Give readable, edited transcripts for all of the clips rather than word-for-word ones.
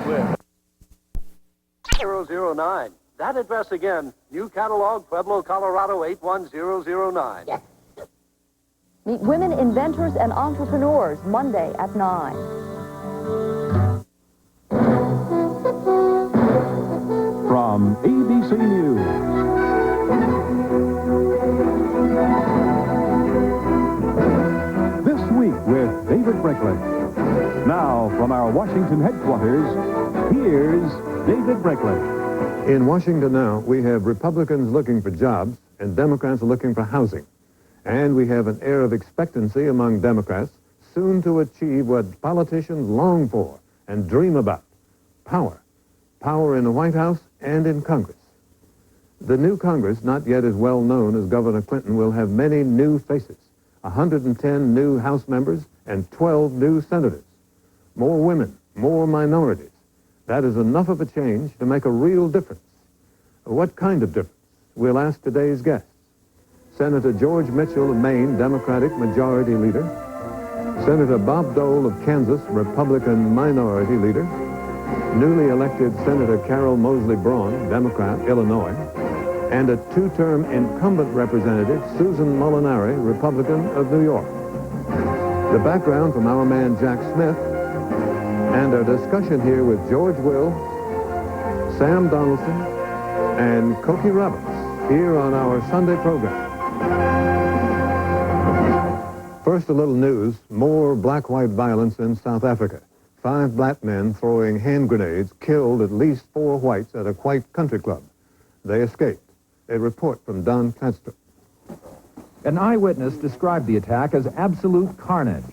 with 009. That address again, New Catalog, Pueblo, Colorado 81009. Yes. Meet women inventors and entrepreneurs Monday at 9. From ABC News. This week with David Brinkley. Now, from our Washington headquarters, here's David Brinkley. In Washington now, we have Republicans looking for jobs and Democrats looking for housing. And we have an air of expectancy among Democrats soon to achieve what politicians long for and dream about, power. Power in the White House and in Congress. The new Congress, not yet as well known as Governor Clinton, will have many new faces, 110 new House members and 12 new senators. More women, more minorities. That is enough of a change to make a real difference. What kind of difference? We'll ask today's guests. Senator George Mitchell of Maine, Democratic Majority Leader. Senator Bob Dole of Kansas, Republican Minority Leader. Newly elected Senator Carol Mosley Braun, Democrat, Illinois. And a two-term incumbent representative, Susan Molinari, Republican of New York. The background from our man Jack Smith. And our discussion here with George Will, Sam Donaldson, and Cokie Roberts here on our Sunday program. First, a little news. More black-white violence in South Africa. 5 black men throwing hand grenades killed at least 4 whites at a white country club. They escaped. A report from Don Kladstrup. An eyewitness described the attack as absolute carnage.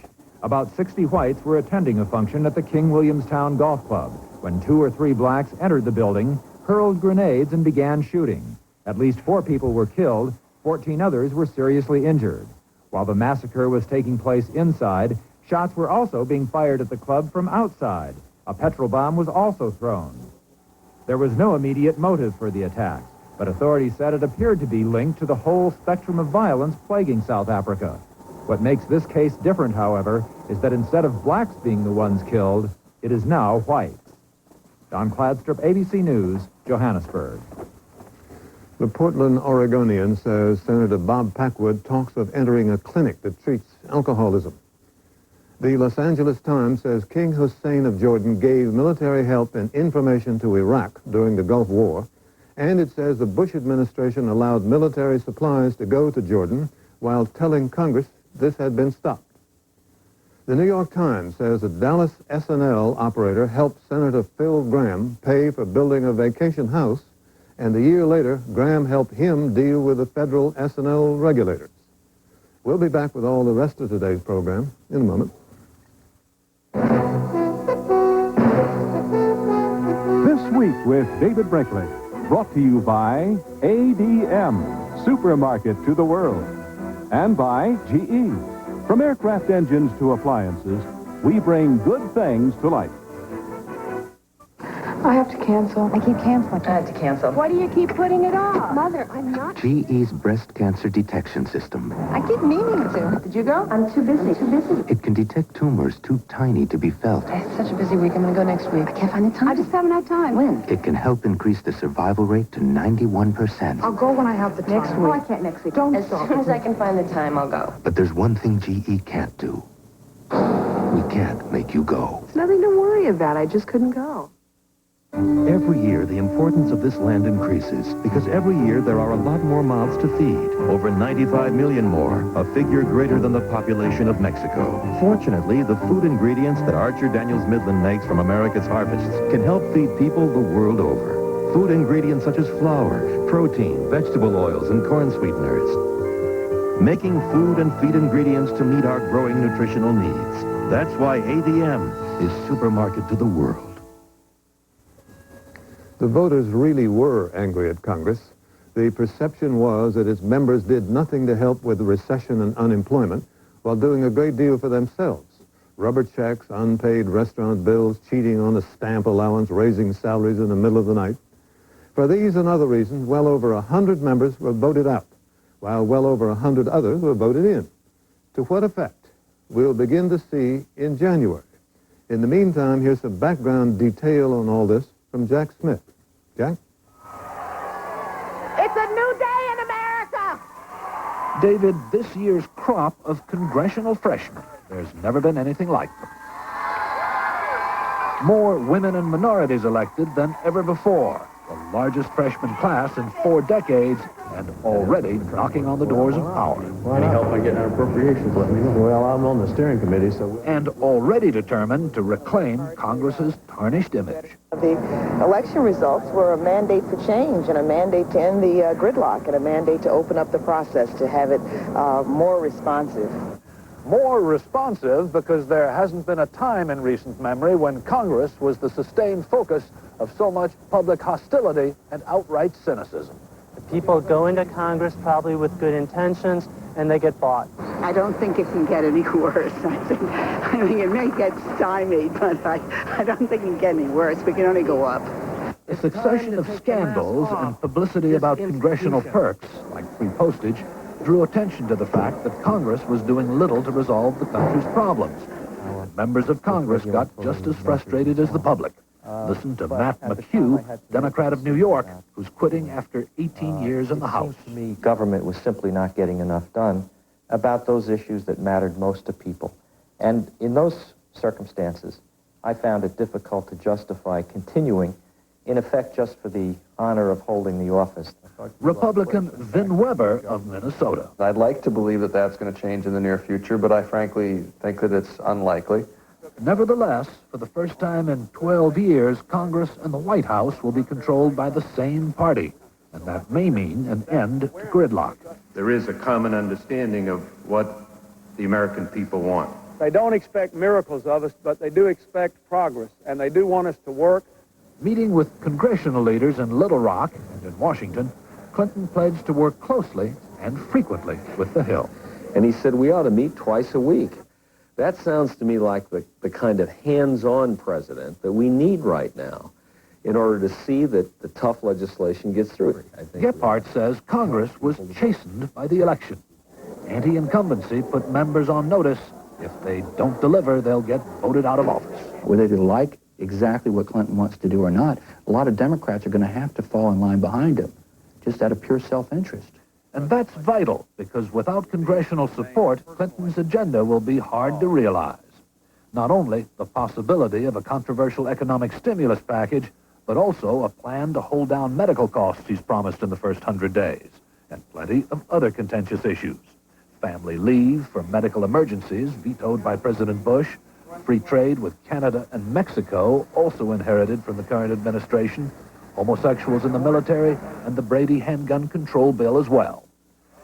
About 60 whites were attending a function at the King Williamstown Golf Club when 2 or 3 blacks entered the building, hurled grenades, and began shooting. At least 4 people were killed. 14 others were seriously injured. While the massacre was taking place inside, shots were also being fired at the club from outside. A petrol bomb was also thrown. There was no immediate motive for the attack, but authorities said it appeared to be linked to the whole spectrum of violence plaguing South Africa. What makes this case different, however, is that instead of blacks being the ones killed, it is now whites. Don Kladstrup, ABC News, Johannesburg. The Portland Oregonian says Senator Bob Packwood talks of entering a clinic that treats alcoholism. The Los Angeles Times says King Hussein of Jordan gave military help and information to Iraq during the Gulf War, and it says the Bush administration allowed military supplies to go to Jordan while telling Congress this had been stopped. The New York Times says a Dallas SNL operator helped Senator Phil Gramm pay for building a vacation house, and a year later, Gramm helped him deal with the federal SNL regulators. We'll be back with all the rest of today's program in a moment. This week with David Brinkley. Brought to you by ADM, Supermarket to the World. And by GE. From aircraft engines to appliances, we bring good things to life. I have to cancel. I keep canceling. I have to cancel. Why do you keep putting it off? Mother, I'm not... GE's breast cancer detection system. I keep meaning to. Did you go? I'm too busy. It can detect tumors too tiny to be felt. I had such a busy week. I'm going to go next week. I can't find the time. I just haven't had time. When? It can help increase the survival rate to 91%. I'll go when I have the time. Next week. Oh, I can't next week. Don't stop. As soon as I can find the time, I'll go. But there's one thing GE can't do. We can't make you go. It's nothing to worry about. I just couldn't go. Every year, the importance of this land increases because every year there are a lot more mouths to feed. Over 95 million more, a figure greater than the population of Mexico. Fortunately, the food ingredients that Archer Daniels Midland makes from America's harvests can help feed people the world over. Food ingredients such as flour, protein, vegetable oils, and corn sweeteners. Making food and feed ingredients to meet our growing nutritional needs. That's why ADM is Supermarket to the World. The voters really were angry at Congress. The perception was that its members did nothing to help with the recession and unemployment while doing a great deal for themselves. Rubber checks, unpaid restaurant bills, cheating on the stamp allowance, raising salaries in the middle of the night. For these and other reasons, well over 100 members were voted out, while well over 100 others were voted in. To what effect? We'll begin to see in January. In the meantime, here's some background detail on all this from Jack Smith. Jack? It's a new day in America! David, this year's crop of congressional freshmen, there's never been anything like them. More women and minorities elected than ever before. The largest freshman class in 4 decades, and already knocking on the doors of power. Any help I get in appropriations, let me know. Well, I'm on the steering committee, so... And already determined to reclaim Congress's tarnished image. The election results were a mandate for change and a mandate to end the gridlock and a mandate to open up the process to have it more responsive. More responsive because there hasn't been a time in recent memory when Congress was the sustained focus of so much public hostility and outright cynicism. People go into Congress probably with good intentions, and they get bought. I don't think it can get any worse. I think it may get stymied, but I don't think it can get any worse. We can only go up. A succession of scandals and publicity about congressional perks, like free postage, drew attention to the fact that Congress was doing little to resolve the country's problems. And members of Congress got just as frustrated as the public. Listen to Matt McHugh, Democrat of New York, who's quitting after 18 years in the House. To me, government was simply not getting enough done about those issues that mattered most to people. And in those circumstances, I found it difficult to justify continuing, in effect, just for the honor of holding the office. Republican Vin Weber of Minnesota. I'd like to believe that that's going to change in the near future, but I frankly think that it's unlikely. Nevertheless, for the first time in 12 years, Congress and the White House will be controlled by the same party, and that may mean an end to gridlock. There is a common understanding of what the American people want. They don't expect miracles of us, but they do expect progress, and they do want us to work. Meeting with congressional leaders in Little Rock and in Washington, Clinton pledged to work closely and frequently with the Hill. And he said we ought to meet twice a week. That sounds to me like the kind of hands-on president that we need right now in order to see that the tough legislation gets through. Gephardt says Congress was chastened by the election. Anti-incumbency put members on notice. If they don't deliver, they'll get voted out of office. Whether they like exactly what Clinton wants to do or not, a lot of Democrats are going to have to fall in line behind him, just out of pure self-interest. And that's vital, because without congressional support, Clinton's agenda will be hard to realize. Not only the possibility of a controversial economic stimulus package, but also a plan to hold down medical costs he's promised in the first 100 days, and plenty of other contentious issues. Family leave for medical emergencies, vetoed by President Bush, free trade with Canada and Mexico, also inherited from the current administration, homosexuals in the military, and the Brady handgun control bill as well.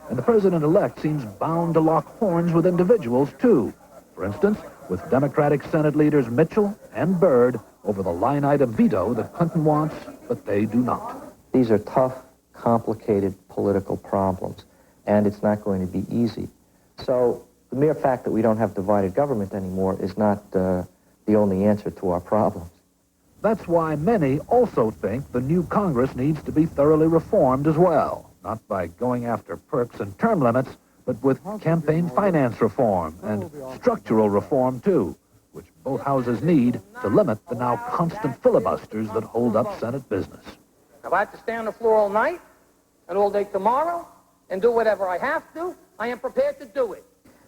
And the president-elect seems bound to lock horns with individuals, too. For instance, with Democratic Senate leaders Mitchell and Byrd over the line-item veto that Clinton wants, but they do not. These are tough, complicated political problems, and it's not going to be easy. So the mere fact that we don't have divided government anymore is not the only answer to our problems. That's why many also think the new Congress needs to be thoroughly reformed as well, not by going after perks and term limits, but with campaign finance reform and structural reform, too, which both houses need to limit the now constant filibusters that hold up Senate business. If I have to stay on the floor all night and all day tomorrow and do whatever I have to, I am prepared to do it.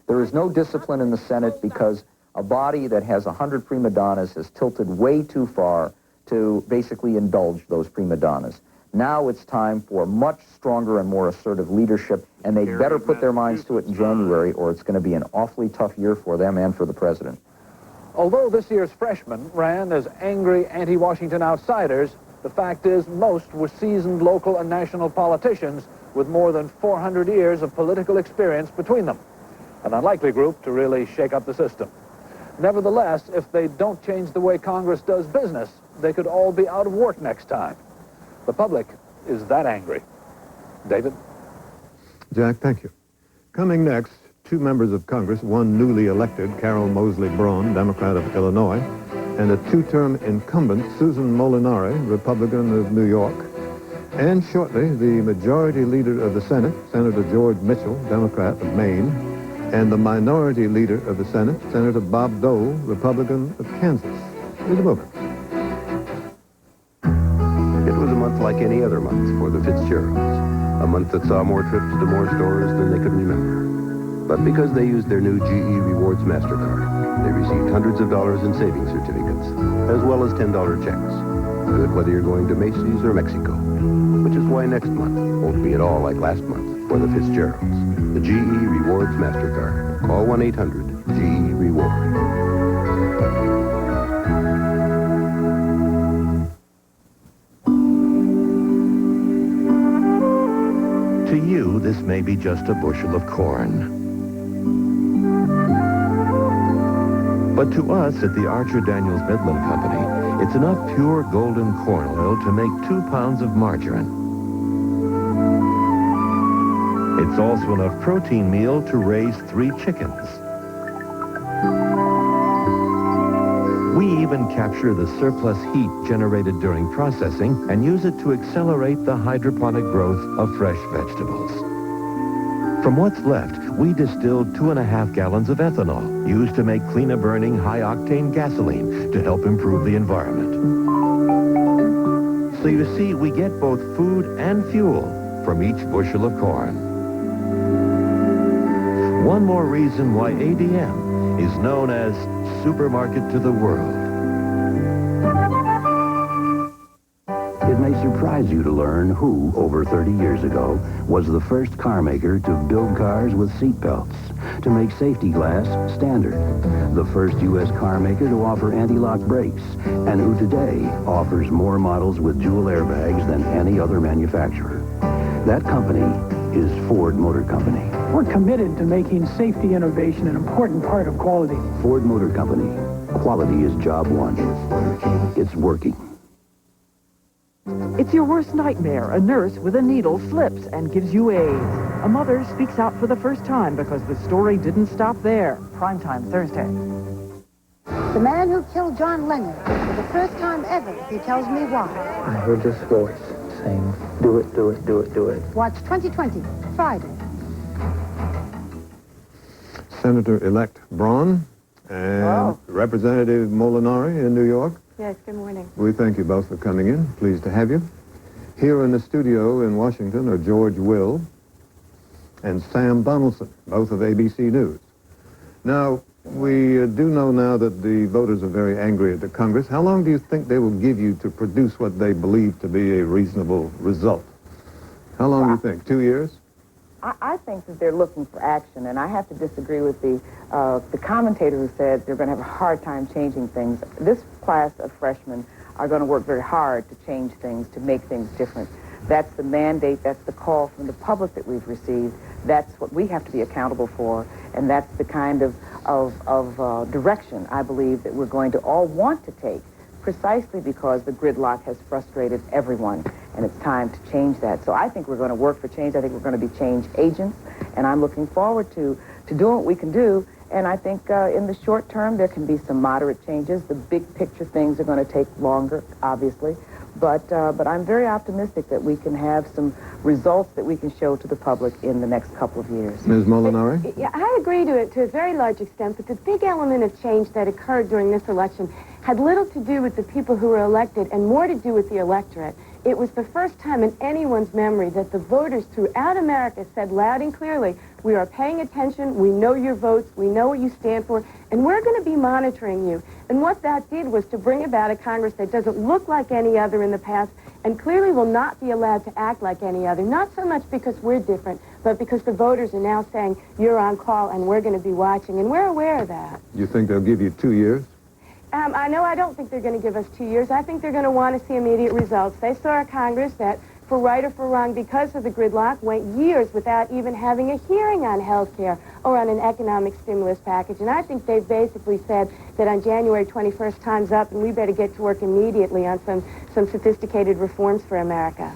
There is no discipline in the Senate because a body that has 100 prima donnas has tilted way too far to basically indulge those prima donnas. Now it's time for much stronger and more assertive leadership, and they'd better put their minds to it in January, or it's going to be an awfully tough year for them and for the president. Although this year's freshmen ran as angry anti-Washington outsiders, the fact is most were seasoned local and national politicians with more than 400 years of political experience between them. An unlikely group to really shake up the system. Nevertheless, if they don't change the way Congress does business, they could all be out of work next time. The public is that angry. David? Jack, thank you. Coming next, 2 members of Congress, one newly elected, Carol Moseley Braun, Democrat of Illinois, and a 2-term incumbent, Susan Molinari, Republican of New York. And shortly, the majority leader of the Senate, Senator George Mitchell, Democrat of Maine, and the minority leader of the Senate, Senator Bob Dole, Republican of Kansas. Here's a moment. It was a month like any other month for the Fitzgeralds. A month that saw more trips to more stores than they could remember. But because they used their new GE Rewards MasterCard, they received hundreds of dollars in savings certificates, as well as $10 checks. Good whether you're going to Macy's or Mexico. Which is why next month won't be at all like last month for the Fitzgeralds. The GE Rewards MasterCard. Call 1-800-GE-REWARD. To you, this may be just a bushel of corn. But to us at the Archer Daniels Midland Company, it's enough pure golden corn oil to make 2 pounds of margarine. It's also enough protein meal to raise 3 chickens. We even capture the surplus heat generated during processing and use it to accelerate the hydroponic growth of fresh vegetables. From what's left, we distilled 2.5 gallons of ethanol, used to make cleaner-burning, high-octane gasoline to help improve the environment. So you see, we get both food and fuel from each bushel of corn. One more reason why ADM is known as Supermarket to the World. It may surprise you to learn who, over 30 years ago, was the first car maker to build cars with seat belts, to make safety glass standard, the first U.S. car maker to offer anti-lock brakes, and who today offers more models with dual airbags than any other manufacturer. That company is Ford Motor Company. We're committed to making safety innovation an important part of quality. Ford Motor Company. Quality is job one. It's working. It's your worst nightmare. A nurse with a needle slips and gives you AIDS. A mother speaks out for the first time because the story didn't stop there. Primetime Thursday. The man who killed John Lennon, for the first time ever, he tells me why. I heard this voice saying, do it, do it, do it, do it. Watch 2020, Friday. Senator-elect Braun and Representative Molinari in New York. Yes, good morning. We thank you both for coming in. Pleased to have you. Here in the studio in Washington are George Will and Sam Donaldson, both of ABC News. Now, we do know now that the voters are very angry at the Congress. How long do you think they will give you to produce what they believe to be a reasonable result? How long do you think? 2 years? I think that they're looking for action, and I have to disagree with the commentator who said they're going to have a hard time changing things. This class of freshmen are going to work very hard to change things, to make things different. That's the mandate, that's the call from the public that we've received. That's what we have to be accountable for, and that's the kind of direction I believe that we're going to all want to take, precisely because the gridlock has frustrated everyone, and it's time to change that. So I think we're going to work for change. I think we're going to be change agents, and I'm looking forward to doing what we can do. And I think in the short term, there can be some moderate changes. The big picture things are going to take longer, obviously. But I'm very optimistic that we can have some results that we can show to the public in the next couple of years. Ms. Molinari? Yeah, I agree to it to a very large extent, but the big element of change that occurred during this election had little to do with the people who were elected and more to do with the electorate. It was the first time in anyone's memory that the voters throughout America said loud and clearly, we are paying attention, we know your votes, we know what you stand for, and we're going to be monitoring you. And what that did was to bring about a Congress that doesn't look like any other in the past and clearly will not be allowed to act like any other, not so much because we're different, but because the voters are now saying, you're on call and we're going to be watching, and we're aware of that. You think they'll give you 2 years? I don't think they're going to give us 2 years. I think they're going to want to see immediate results. They saw a Congress that, for right or for wrong, because of the gridlock, went years without even having a hearing on health care or on an economic stimulus package. And I think they've basically said that on January 21st, time's up, and we better get to work immediately on some sophisticated reforms for America.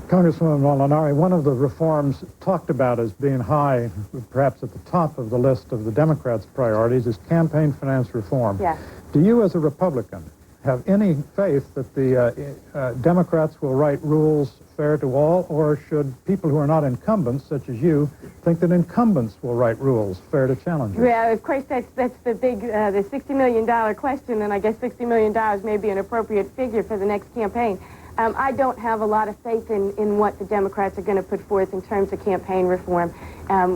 Congresswoman Molinari, one of the reforms talked about as being high, perhaps at the top of the list of the Democrats' priorities, is campaign finance reform. Yes. Do you, as a Republican, have any faith that the Democrats will write rules fair to all, or should people who are not incumbents, such as you, think that incumbents will write rules fair to challengers? Yeah, of course, that's the big, the $60 million question, and I guess $60 million may be an appropriate figure for the next campaign. I don't have a lot of faith in what the Democrats are going to put forth in terms of campaign reform.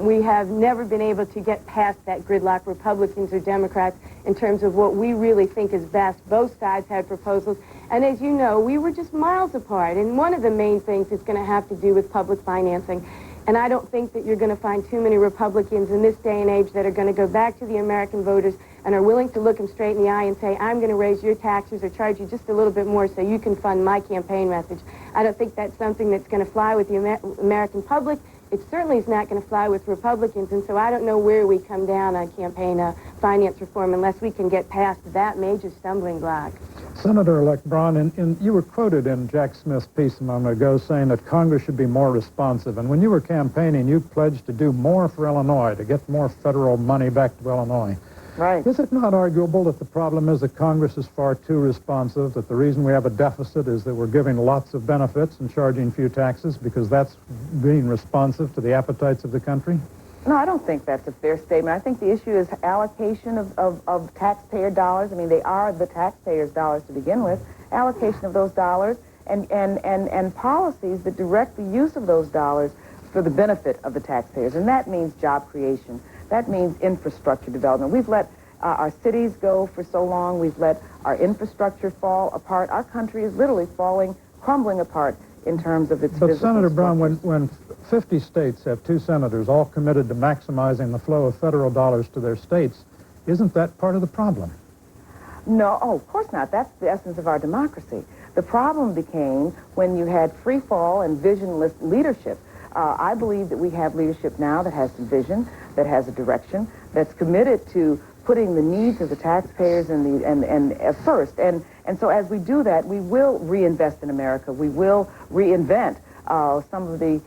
We have never been able to get past that gridlock, Republicans or Democrats, in terms of what we really think is best. Both sides had proposals, and as you know, we were just miles apart. And one of the main things is going to have to do with public financing. And I don't think that you're going to find too many Republicans in this day and age that are going to go back to the American voters and are willing to look them straight in the eye and say, I'm going to raise your taxes or charge you just a little bit more so you can fund my campaign message. I don't think that's something that's going to fly with the American public. It certainly is not going to fly with Republicans, and so I don't know where we come down on campaign finance reform unless we can get past that major stumbling block. Senator-elect Braun, you were quoted in Jack Smith's piece a moment ago saying that Congress should be more responsive. And when you were campaigning, you pledged to do more for Illinois, to get more federal money back to Illinois. Right. Is it not arguable that the problem is that Congress is far too responsive, that the reason we have a deficit is that we're giving lots of benefits and charging few taxes because that's being responsive to the appetites of the country? No, I don't think that's a fair statement. I think the issue is allocation of taxpayer dollars. I mean, they are the taxpayers' dollars to begin with. Allocation of those dollars and policies that direct the use of those dollars for the benefit of the taxpayers. And that means job creation. That means infrastructure development. We've let our cities go for so long. We've let our infrastructure fall apart. Our country is literally crumbling apart in terms of its But Senator Braun, when 50 states have 2 senators all committed to maximizing the flow of federal dollars to their states, isn't that part of the problem? No, of course not. That's the essence of our democracy. The problem became when you had free fall and visionless leadership. I believe that we have leadership now that has some vision, that has a direction, that's committed to putting the needs of the taxpayers first. And so as we do that, we will reinvest in America. We will reinvent some of the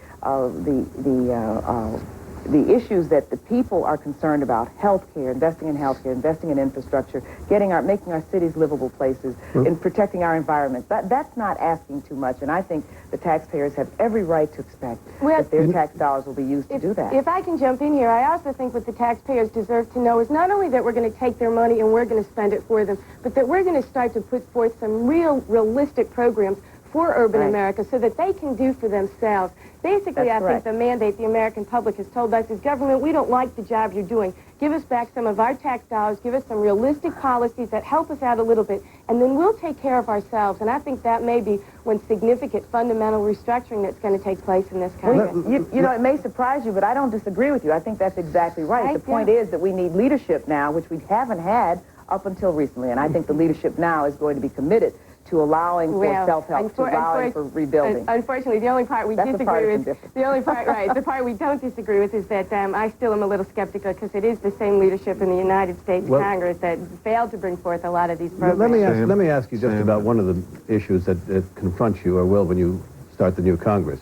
issues that the people are concerned about: healthcare, investing in healthcare, investing in infrastructure, making our cities livable places, and protecting our environment. That's not asking too much, and I think the taxpayers have every right to expect that their tax dollars will be used to do that. If I can jump in here, I also think what the taxpayers deserve to know is not only that we're going to take their money and we're going to spend it for them, but that we're going to start to put forth some realistic programs for urban America so that they can do for themselves. Basically, I think the mandate the American public has told us is, government, we don't like the job you're doing. Give us back some of our tax dollars. Give us some realistic policies that help us out a little bit, and then we'll take care of ourselves. And I think that may be one significant fundamental restructuring that's going to take place in this country. Well, you know, it may surprise you, but I don't disagree with you. I think that's exactly right. The point is that we need leadership now, which we haven't had up until recently. And I think the leadership now is going to be committed to allowing for self-help, to allowing for rebuilding. Unfortunately, the only part we disagree with, the only part, the part we don't disagree with is that I still am a little skeptical because it is the same leadership in the United States Congress that failed to bring forth a lot of these programs. Let me ask you just about one of the issues that confronts you, or will, when you start the new Congress.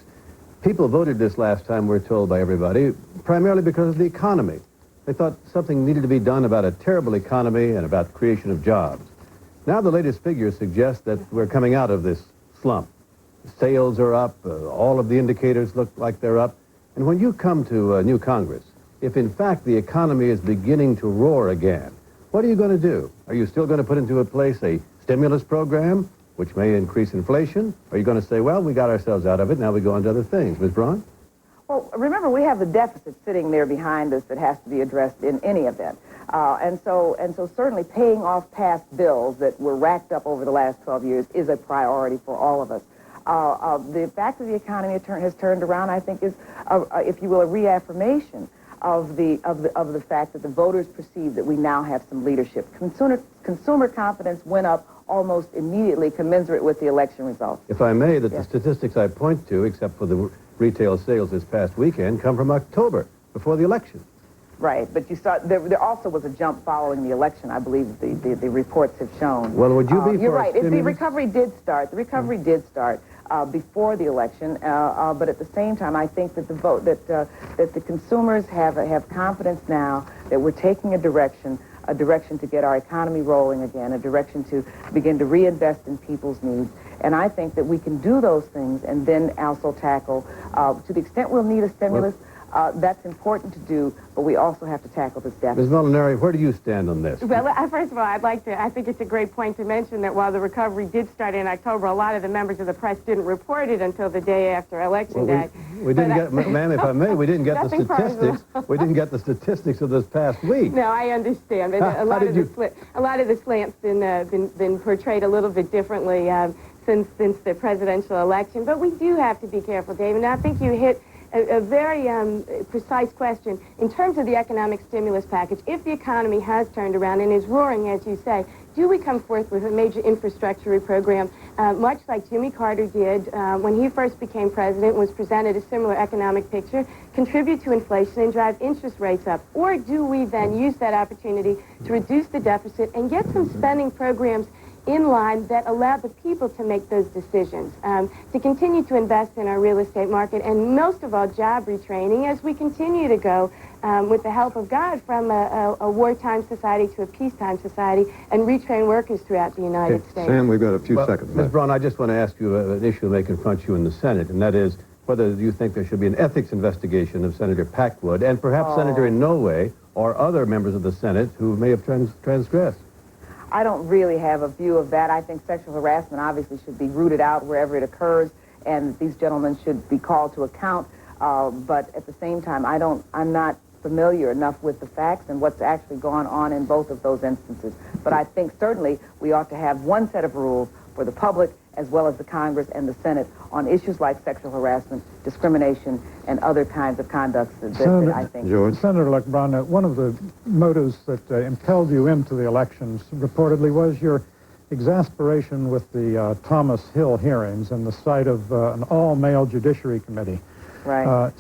People voted this last time, we're told by everybody, primarily because of the economy. They thought something needed to be done about a terrible economy and about creation of jobs. Now the latest figures suggest that we're coming out of this slump. Sales are up, all of the indicators look like they're up. And when you come to a new Congress, if in fact the economy is beginning to roar again, what are you going to do? Are you still going to put into place a stimulus program, which may increase inflation? Are you going to say, well, we got ourselves out of it, now we go on to other things? Ms. Braun? Well, remember, we have the deficit sitting there behind us that has to be addressed in any event. And so certainly paying off past bills that were racked up over the last 12 years is a priority for all of us. The fact that the economy has turned around, I think, is, if you will, a reaffirmation of the fact that the voters perceive that we now have some leadership. Consumer confidence went up almost immediately, commensurate with the election results. If I may, the statistics I point to, except for the retail sales this past weekend, come from October, before the election. Right, but you saw there also was a jump following the election. I believe the reports have shown. Well, would you be? You're right. If the recovery did start, before the election, but at the same time, I think that that the consumers have confidence now that we're taking a direction a direction to get our economy rolling again, a direction to begin to reinvest in people's needs. And I think that we can do those things and then also tackle, to the extent we'll need a stimulus, that's important to do, but we also have to tackle this deficit. Ms. Molinari, where do you stand on this? Well, first of all, I think it's a great point to mention that while the recovery did start in October, a lot of the members of the press didn't report it until the day after Election Day. We didn't get, ma'am, if I may, we didn't get the statistics. We didn't get the statistics of this past week. No, I understand, but a lot of the slant's been portrayed a little bit differently since the presidential election. But we do have to be careful, David. And I think you hit a very precise question. In terms of the economic stimulus package, if the economy has turned around and is roaring, as you say, do we come forth with a major infrastructure program, much like Jimmy Carter did when he first became president, was presented a similar economic picture, contribute to inflation and drive interest rates up? Or do we then use that opportunity to reduce the deficit and get some spending programs in line that allow the people to make those decisions, to continue to invest in our real estate market, and most of all, job retraining as we continue to go, with the help of God, from a wartime society to a peacetime society, and retrain workers throughout the United States. Sam, we've got a few seconds. Ms. Braun, I just want to ask you an issue that may confront you in the Senate, and that is whether you think there should be an ethics investigation of Senator Packwood and perhaps Senator Inouye or other members of the Senate who may have transgressed. I don't really have a view of that. I think sexual harassment obviously should be rooted out wherever it occurs, and these gentlemen should be called to account. But at the same time, I'm not familiar enough with the facts and what's actually gone on in both of those instances. But I think certainly we ought to have one set of rules for the public as well as the Congress and the Senate on issues like sexual harassment, discrimination, and other kinds of conducts that I think... Senator Braun, one of the motives that impelled you into the elections reportedly was your exasperation with the Thomas Hill hearings and the sight of an all-male Judiciary Committee. Right.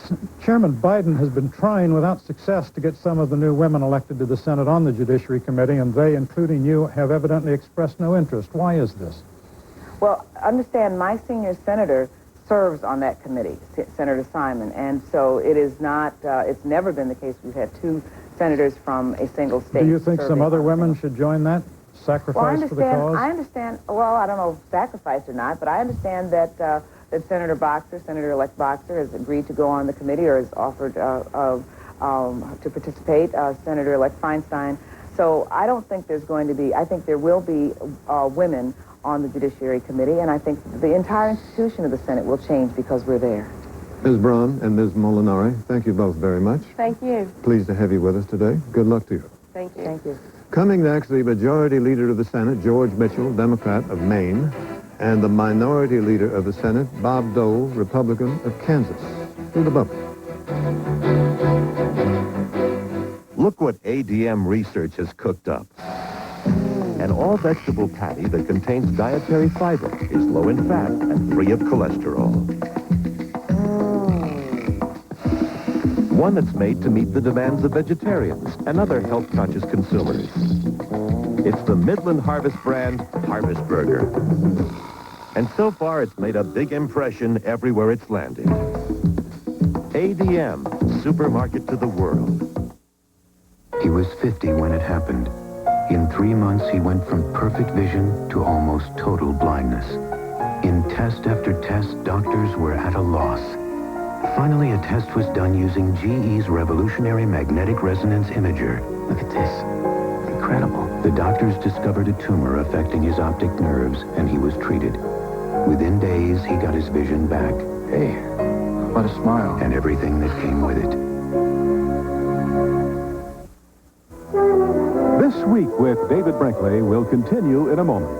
Chairman Biden has been trying without success to get some of the new women elected to the Senate on the Judiciary Committee, and they, including you, have evidently expressed no interest. Why is this? Well, understand, my senior senator serves on that committee, Senator Simon, and so it is not, it's never been the case we've had two senators from a single state. Do you think some other women should join that? Sacrifice for the cause? I understand, well, I don't know if sacrifice or not, but I understand that that Senator Boxer, Senator-elect Boxer, has agreed to go on the committee or has offered to participate, Senator-elect Feinstein. So I don't think there's going to be, I think there will be women on the Judiciary Committee, and I think the entire institution of the Senate will change because we're there. Ms. Braun and Ms. Molinari, thank you both very much. Thank you. Pleased to have you with us today. Good luck to you. Thank you. Thank you. Coming next, the Majority Leader of the Senate, George Mitchell, Democrat of Maine, and the Minority Leader of the Senate, Bob Dole, Republican of Kansas. To the bumper. Look what ADM Research has cooked up. An all-vegetable patty that contains dietary fiber, is low in fat, and free of cholesterol. One that's made to meet the demands of vegetarians and other health-conscious consumers. It's the Midland Harvest brand Harvest Burger. And so far, it's made a big impression everywhere it's landed. ADM, supermarket to the world. He was 50 when it happened. In 3 months, he went from perfect vision to almost total blindness. In test after test, doctors were at a loss. Finally, a test was done using GE's revolutionary magnetic resonance imager. Look at this. Incredible. The doctors discovered a tumor affecting his optic nerves, and he was treated. Within days, he got his vision back. Hey, what a smile. And everything that came with it. This Week with David Brinkley will continue in a moment.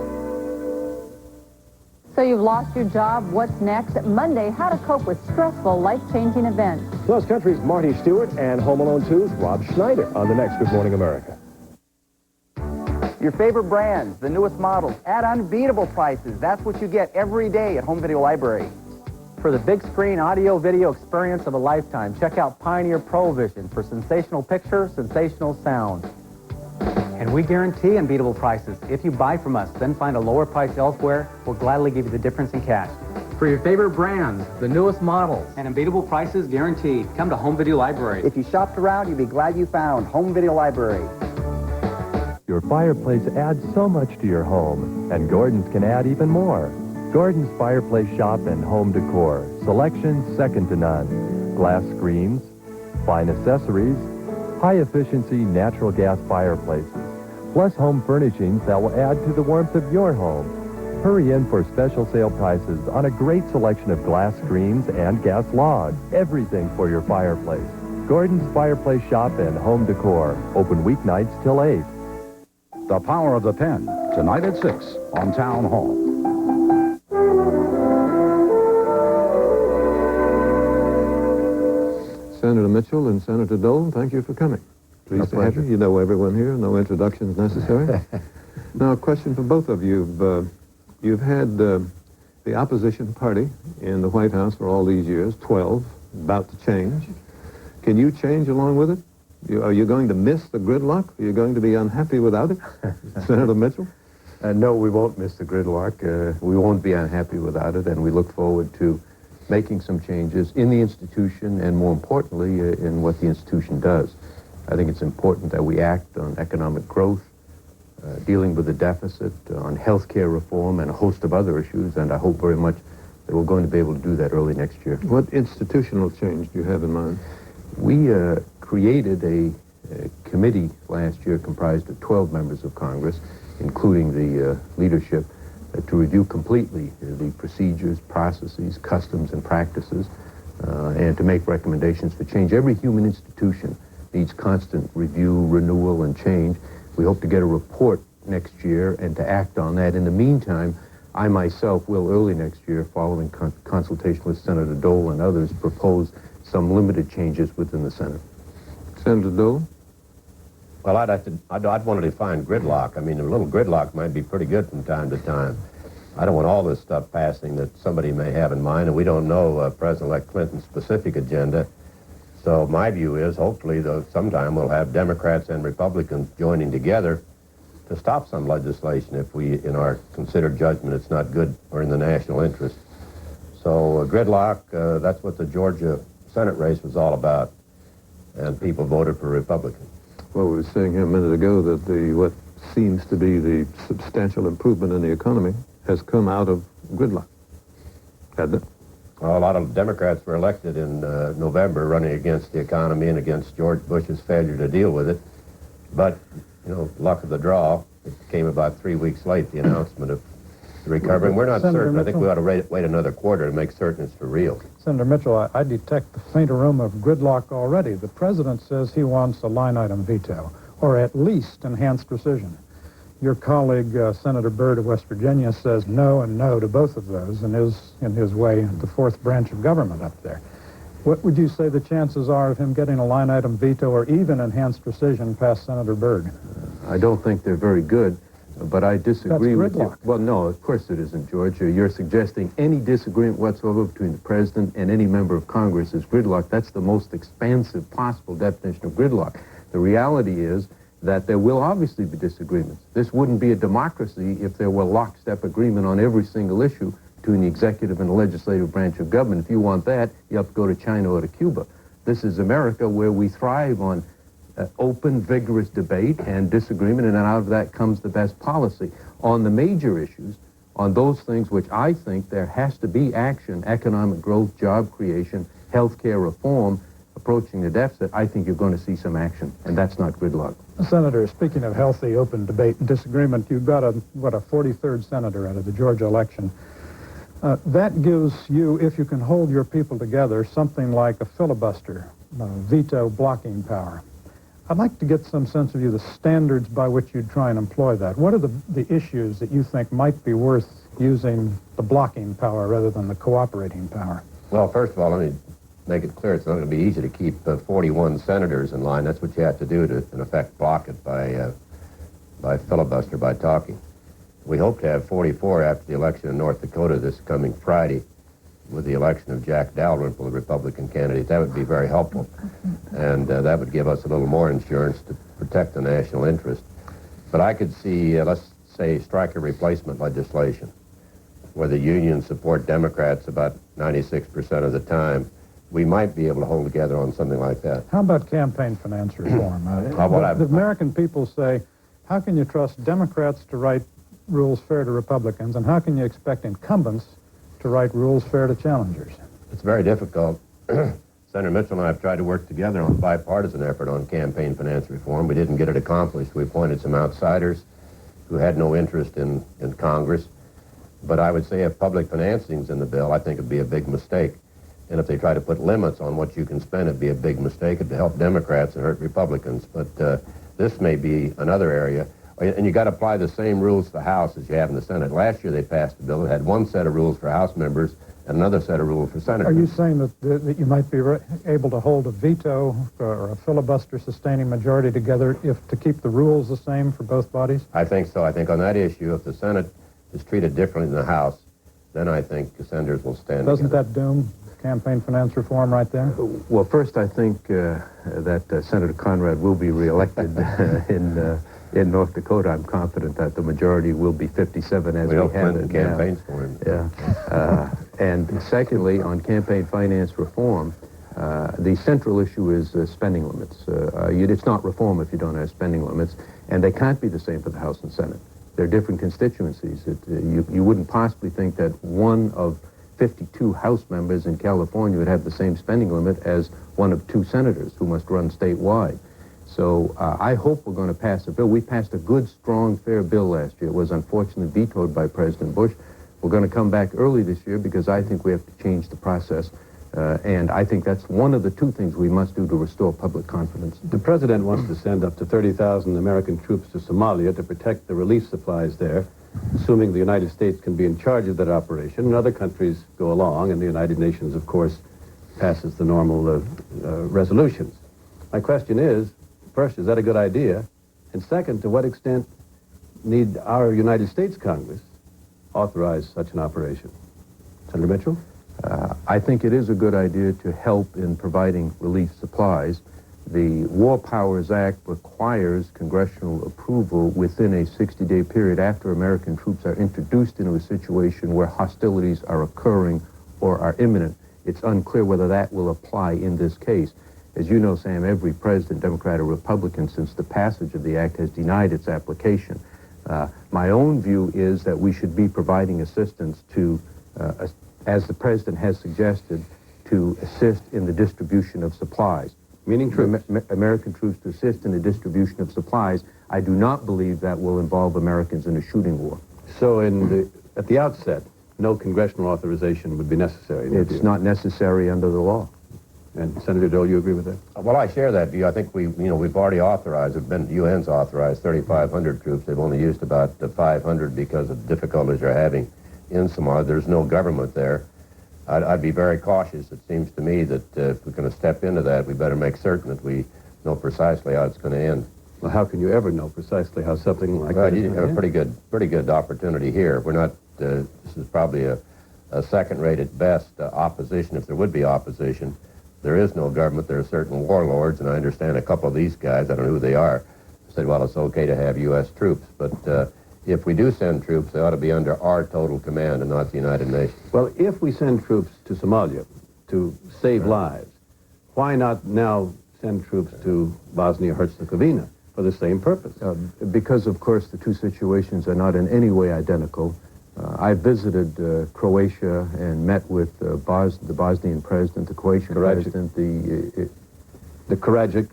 So you've lost your job. What's next? Monday, how to cope with stressful, life-changing events. Plus, Country's Marty Stewart and Home Alone 2's Rob Schneider on the next Good Morning America. Your favorite brands, the newest models, at unbeatable prices. That's what you get every day at Home Video Library. For the big screen audio-video experience of a lifetime, check out Pioneer ProVision for sensational picture, sensational sound. And we guarantee unbeatable prices. If you buy from us, then find a lower price elsewhere, we'll gladly give you the difference in cash. For your favorite brands, the newest models, and unbeatable prices guaranteed, come to Home Video Library. If you shopped around, you'll be glad you found Home Video Library. Your fireplace adds so much to your home, and Gordon's can add even more. Gordon's Fireplace Shop and Home Decor. Selection second to none. Glass screens, fine accessories, high-efficiency natural gas fireplaces, plus home furnishings that will add to the warmth of your home. Hurry in for special sale prices on a great selection of glass screens and gas logs. Everything for your fireplace. Gordon's Fireplace Shop and Home Decor. Open weeknights till 8. The Power of the Pen, tonight at 6 on Town Hall. Senator Mitchell and Senator Dole, thank you for coming. Pleased to have you. You know everyone here. No introductions necessary. Now, a question for both of you. You've had the opposition party in the White House for all these years, 12, about to change. Can you change along with it? Are you going to miss the gridlock? Are you going to be unhappy without it? Senator Mitchell? No, we won't miss the gridlock. We won't be unhappy without it, and we look forward to making some changes in the institution and, more importantly, in what the institution does. I think it's important that we act on economic growth, dealing with the deficit, on health care reform, and a host of other issues, and I hope very much that we're going to be able to do that early next year. What institutional change do you have in mind? We created a committee last year comprised of 12 members of Congress, including the leadership, to review completely the procedures, processes, customs, and practices, and to make recommendations for change. Every human institution needs constant review, renewal, and change. We hope to get a report next year and to act on that. In the meantime, I myself will, early next year, following consultation with Senator Dole and others, propose some limited changes within the Senate. Senator Dole? Well, I'd want to define gridlock. I mean, a little gridlock might be pretty good from time to time. I don't want all this stuff passing that somebody may have in mind, and we don't know President-elect Clinton's specific agenda. So my view is, hopefully, sometime we'll have Democrats and Republicans joining together to stop some legislation if we, in our considered judgment, it's not good or in the national interest. So gridlock, that's what the Georgia Senate race was all about, and people voted for Republicans. Well, we were saying here a minute ago that what seems to be the substantial improvement in the economy has come out of gridlock, hasn't it? Well, a lot of Democrats were elected in November running against the economy and against George Bush's failure to deal with it. But, you know, luck of the draw, it came about 3 weeks late, the announcement of the recovery. And we're not Senator certain. Mitchell? I think we ought to wait another quarter to make certain it's for real. Senator Mitchell, I detect the faint aroma of gridlock already. The president says he wants a line-item veto, or at least enhanced rescission. Your colleague, Senator Byrd of West Virginia, says no and no to both of those and is, in his way, the fourth branch of government up there. What would you say the chances are of him getting a line-item veto or even enhanced rescission past Senator Byrd? I don't think they're very good, but I disagree with you. gridlock. Well, no, of course it isn't, George. You're suggesting any disagreement whatsoever between the president and any member of Congress is gridlock. That's the most expansive possible definition of gridlock. The reality is that there will obviously be disagreements. This wouldn't be a democracy if there were lockstep agreement on every single issue between the executive and the legislative branch of government. If you want that, you have to go to China or to Cuba. This is America, where we thrive on open, vigorous debate and disagreement, and then out of that comes the best policy. On the major issues, on those things which I think there has to be action, economic growth, job creation, health care reform, approaching the deficit, I think you're going to see some action, and that's not gridlock. Senator, speaking of healthy, open debate and disagreement, you've got a 43rd senator out of the Georgia election. That gives you, if you can hold your people together, something like a filibuster, veto blocking power. I'd like to get some sense of you, the standards by which you'd try and employ that. What are the issues that you think might be worth using the blocking power rather than the cooperating power? Well, first of all, let me make it clear it's not going to be easy to keep 41 senators in line. That's what you have to do to, in effect, block it by filibuster, by talking. We hope to have 44 after the election in North Dakota this coming Friday with the election of Jack Dalrymple, the Republican candidate. That would be very helpful. And that would give us a little more insurance to protect the national interest. But I could see, let's say, striker replacement legislation, where the unions support Democrats about 96% of the time. We might be able to hold together on something like that. How about campaign finance reform? The American people say How can you trust Democrats to write rules fair to Republicans, and how can you expect incumbents to write rules fair to challengers? It's very difficult. Senator Mitchell and I have tried to work together on a bipartisan effort on campaign finance reform. We didn't get it accomplished. We appointed some outsiders who had no interest in Congress. But I would say if public financing's in the bill, I think it'd be a big mistake. And if they try to put limits on what you can spend, it'd be a big mistake. It'd help Democrats and hurt Republicans. But this may be another area. And you got to apply the same rules to the House as you have in the Senate. Last year they passed a bill that had one set of rules for House members and another set of rules for senators. Are you saying that you might be able to hold a veto or a filibuster-sustaining majority together to keep the rules the same for both bodies? I think so. I think on that issue, if the Senate is treated differently than the House, then I think the senators will stand Doesn't together. that doom campaign finance reform right there? Well, first, I think that Senator Conrad will be reelected in North Dakota. I'm confident that the majority will be 57 as we have Clinton it campaigns now. for him. Yeah. And secondly, on campaign finance reform, the central issue is spending limits. It's not reform if you don't have spending limits, and they can't be the same for the House and Senate. They're different constituencies. You wouldn't possibly think that one of 52 House members in California would have the same spending limit as one of 2 senators who must run statewide. So I hope we're going to pass a bill. We passed a good, strong, fair bill last year. It was unfortunately vetoed by President Bush. We're going to come back early this year because I think we have to change the process. And I think that's one of the 2 things we must do to restore public confidence. The president wants to send up to 30,000 American troops to Somalia to protect the relief supplies there, assuming the United States can be in charge of that operation, and other countries go along, and the United Nations, of course, passes the normal resolutions. My question is, first, is that a good idea? And second, to what extent need our United States Congress authorize such an operation? Senator Mitchell? I think it is a good idea to help in providing relief supplies. The War Powers Act requires congressional approval within a 60-day period after American troops are introduced into a situation where hostilities are occurring or are imminent. It's unclear whether that will apply in this case. As you know, Sam, every president, Democrat or Republican, since the passage of the act has denied its application. My own view is that we should be providing assistance to, as the president has suggested, to assist in the distribution of supplies. Meaning troops? American troops to assist in the distribution of supplies. I do not believe that will involve Americans in a shooting war. So at the outset, no congressional authorization would be necessary? It's not necessary under the law. And Senator Dole, you agree with that? Well, I share that view. I think we've already authorized, UN's authorized 3,500 troops. They've only used about 500 because of the difficulties they're having in Somalia. There's no government there. I'd be very cautious. It seems to me that if we're going to step into that, we better make certain that we know precisely how it's going to end. Well, how can you ever know precisely how something like that is you have a pretty good opportunity here. We're not, this is probably a second-rate at best opposition, if there would be opposition. There is no government. There are certain warlords, and I understand a couple of these guys, I don't know who they are, said, well, it's okay to have U.S. troops. But if we do send troops, they ought to be under our total command and not the United Nations. Well, if we send troops to Somalia to save lives, why not now send troops to Bosnia-Herzegovina for the same purpose? Because, of course, the 2 situations are not in any way identical. I visited Croatia and met with the Bosnian president, the Croatian president, the Karadzic,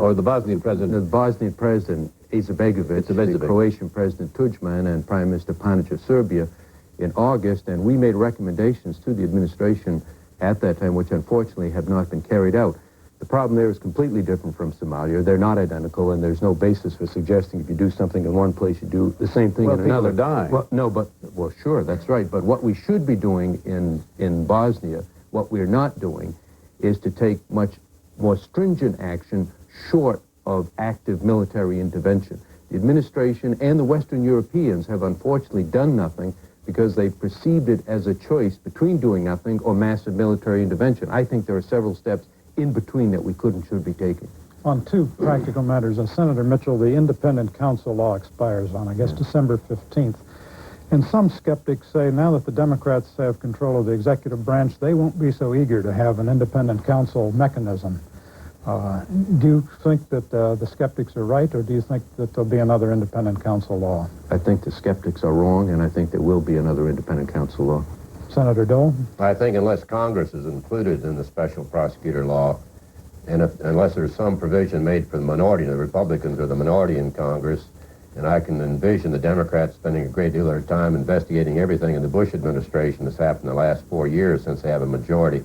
or the Bosnian president? The Bosnian president, Izetbegovic, the Croatian president, Tudjman, and Prime Minister Panic of Serbia in August, and we made recommendations to the administration at that time, which unfortunately have not been carried out. The problem there is completely different from Somalia. They're not identical, and there's no basis for suggesting if you do something in one place, you do the same thing in another. People are dying. Well, no, well, sure, that's right. But what we should be doing in Bosnia, what we're not doing, is to take much more stringent action short of active military intervention. The administration and the Western Europeans have unfortunately done nothing because they perceived it as a choice between doing nothing or massive military intervention. I think there are several steps in between that we could and should be taking. On 2 practical matters, Senator Mitchell, the independent counsel law expires on, I guess, December 15th. And some skeptics say now that the Democrats have control of the executive branch, they won't be so eager to have an independent counsel mechanism. Do you think that the skeptics are right, or do you think that there'll be another independent counsel law? I think the skeptics are wrong, and I think there will be another independent counsel law. Senator Dole? I think unless Congress is included in the special prosecutor law, and unless there's some provision made for the minority, the Republicans are the minority in Congress, and I can envision the Democrats spending a great deal of their time investigating everything in the Bush administration that's happened in the last 4 years since they have a majority.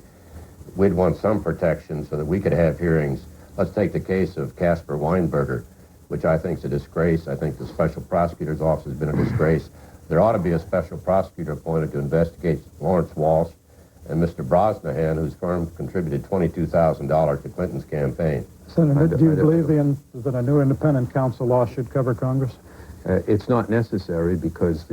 We'd want some protection so that we could have hearings. Let's take the case of Caspar Weinberger, which I think is a disgrace. I think the special prosecutor's office has been a disgrace. There ought to be a special prosecutor appointed to investigate Lawrence Walsh and Mr. Brosnahan, whose firm contributed $22,000 to Clinton's campaign. Senator, do you believe that a new independent counsel law should cover Congress? It's not necessary because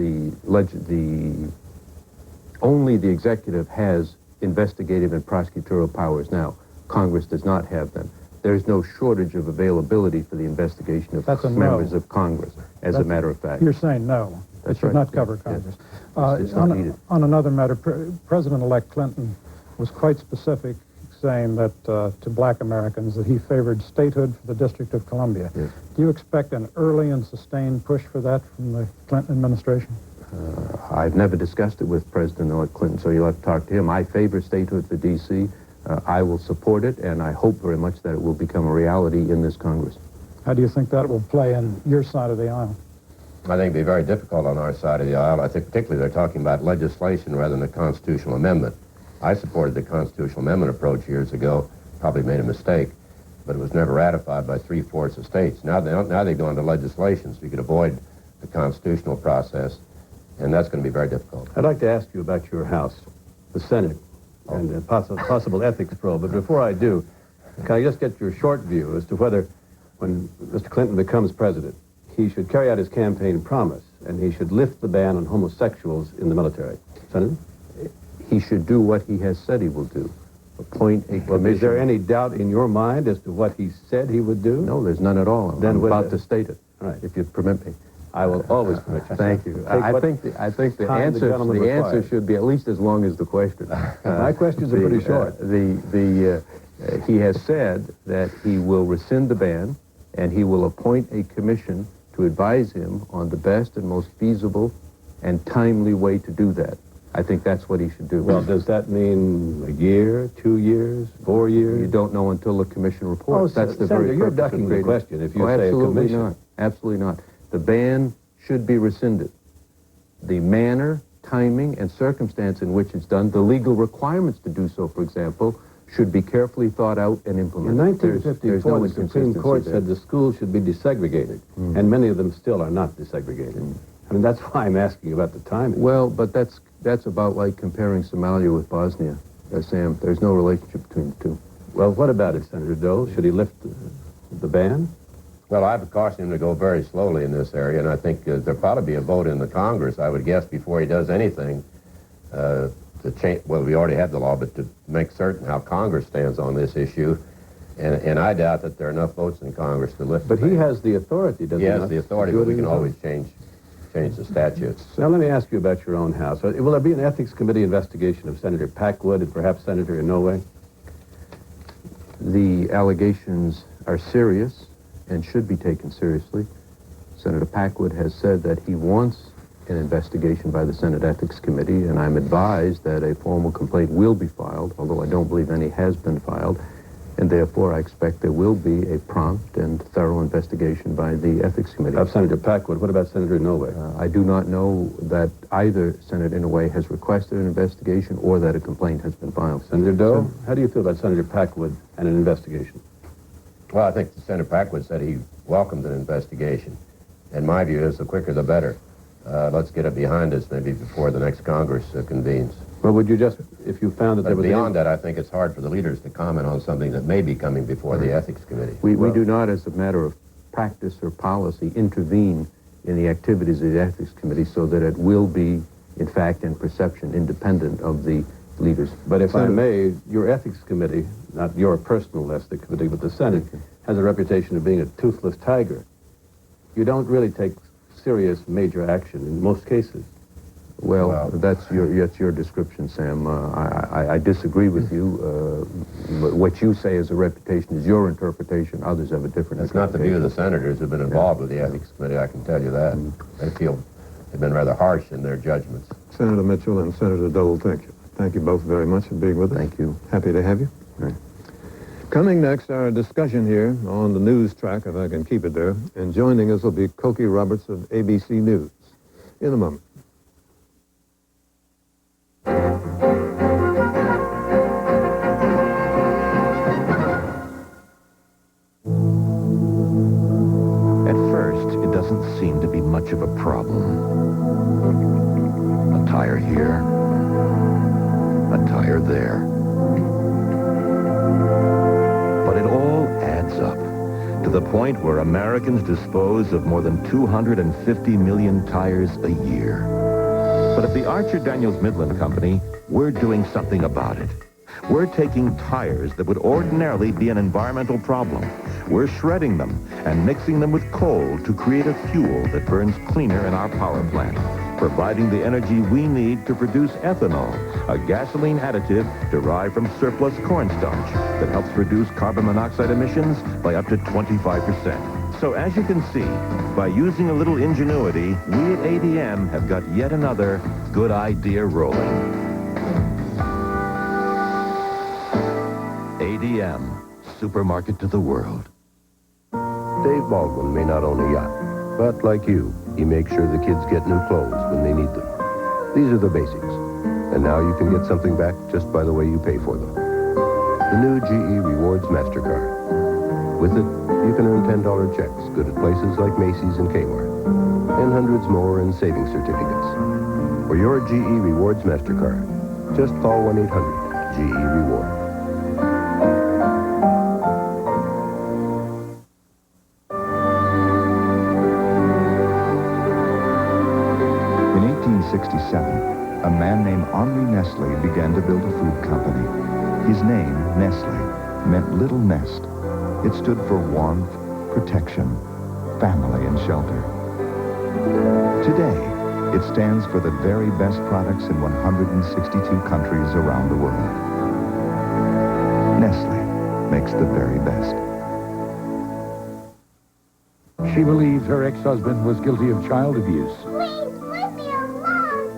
only the executive has investigative and prosecutorial powers now. Congress does not have them. There's no shortage of availability for the investigation of members of Congress, as a matter of fact. You're saying no. It should not cover Congress. It's not needed. On another matter, President-elect Clinton was quite specific, saying that to black Americans that he favored statehood for the District of Columbia. Yes. Do you expect an early and sustained push for that from the Clinton administration? I've never discussed it with President-elect Clinton, so you'll have to talk to him. I favor statehood for D.C. I will support it, and I hope very much that it will become a reality in this Congress. How do you think that will play in your side of the aisle? I think it'd be very difficult on our side of the aisle. I think particularly they're talking about legislation rather than a constitutional amendment. I supported the constitutional amendment approach years ago, probably made a mistake, but it was never ratified by 3/4 of states. Now they've gone to legislation, so you could avoid the constitutional process, and that's going to be very difficult. I'd like to ask you about your House, the Senate, and a possible ethics probe. But before I do, can I just get your short view as to whether, when Mr. Clinton becomes president, he should carry out his campaign promise and he should lift the ban on homosexuals in the military? Senator? He should do what he has said he will do. Appoint a commission. Is there any doubt in your mind as to what he said he would do? No, there's none at all. Then I'm about to state it. All right. If you permit me. I will always permit you. Thank you. I think the answer should be at least as long as the question. My questions are pretty short. He has said that he will rescind the ban, and he will appoint a commission to advise him on the best and most feasible and timely way to do that. I think that's what he should do. Well, does that mean a year, 2 years, 4 years? You don't know until the commission reports. Oh, that's the Senator, very you're purpose ducking of the question if you say a absolutely commission. Not. Absolutely not. The ban should be rescinded. The manner, timing, and circumstance in which it's done, the legal requirements to do so, for example, should be carefully thought out and implemented. In 1954, the Supreme Court said the schools should be desegregated, and many of them still are not desegregated. I mean, that's why I'm asking about the timing. Well, but that's about like comparing Somalia with Bosnia, Sam. There's no relationship between the two. Well, what about it, Senator Dole? Should he lift the ban? Well, I would caution him to go very slowly in this area, and I think there'll probably be a vote in the Congress, I would guess, before he does anything to change. Well, we already have the law, but to make certain how Congress stands on this issue. And I doubt that there are enough votes in Congress to lift But the ban. he has the authority, doesn't he? He has the authority, but we can always change the statutes. Now, let me ask you about your own house. Will there be an ethics committee investigation of Senator Packwood and perhaps Senator Inouye? The allegations are serious and should be taken seriously. Senator Packwood has said that he wants an investigation by the Senate Ethics Committee, and I'm advised that a formal complaint will be filed, although I don't believe any has been filed, and therefore I expect there will be a prompt and thorough investigation by the Ethics Committee. Of Senator Packwood. What about Senator Inouye? I do not know that either Senator Inouye has requested an investigation or that a complaint has been filed. Senator Doe, how do you feel about Senator Packwood and an investigation? Well, I think Senator Packwood said he welcomed an investigation. And my view is the quicker the better. Let's get it behind us maybe before the next Congress convenes. Well, would you just, if you found that there was... Beyond that, I think it's hard for the leaders to comment on something that may be coming before the Ethics Committee. We do not, as a matter of practice or policy, intervene in the activities of the Ethics Committee so that it will be, in fact, in perception, independent of the leaders. But if I may, your Ethics Committee, not your personal Ethics Committee, but the Senate, has a reputation of being a toothless tiger. You don't really take serious major action in most cases. Well, that's your description, Sam. I disagree with you. What you say is a reputation is your interpretation. Others have a different That's not the view of the senators who've been involved with the Ethics Committee, I can tell you that. They feel they've been rather harsh in their judgments. Senator Mitchell and Senator Dole, thank you. Thank you both very much for being with us. Thank you. Happy to have you. Right. Coming next, our discussion here on the news track, if I can keep it there. And joining us will be Cokie Roberts of ABC News. In a moment. At first, it doesn't seem to be much of a problem. A tire here, a tire there. But it all adds up to the point where Americans dispose of more than 250 million tires a year. But at the Archer Daniels Midland Company, we're doing something about it. We're taking tires that would ordinarily be an environmental problem. We're shredding them and mixing them with coal to create a fuel that burns cleaner in our power plant, providing the energy we need to produce ethanol, a gasoline additive derived from surplus cornstarch that helps reduce carbon monoxide emissions by up to 25%. So as you can see, by using a little ingenuity, we at ADM have got yet another good idea rolling. ADM, supermarket to the world. Dave Baldwin may not own a yacht, but like you, he makes sure the kids get new clothes when they need them. These are the basics. And now you can get something back just by the way you pay for them. The new GE Rewards MasterCard. With it, you can earn $10 checks, good at places like Macy's and Kmart, and hundreds more in savings certificates. For your GE Rewards MasterCard, just call 1-800-GE-REWARD. In 1867, a man named Henri Nestle began to build a food company. His name, Nestle, meant little nest. It stood for warmth, protection, family, and shelter. Today, it stands for the very best products in 162 countries around the world. Nestle makes the very best. She believes her ex-husband was guilty of child abuse.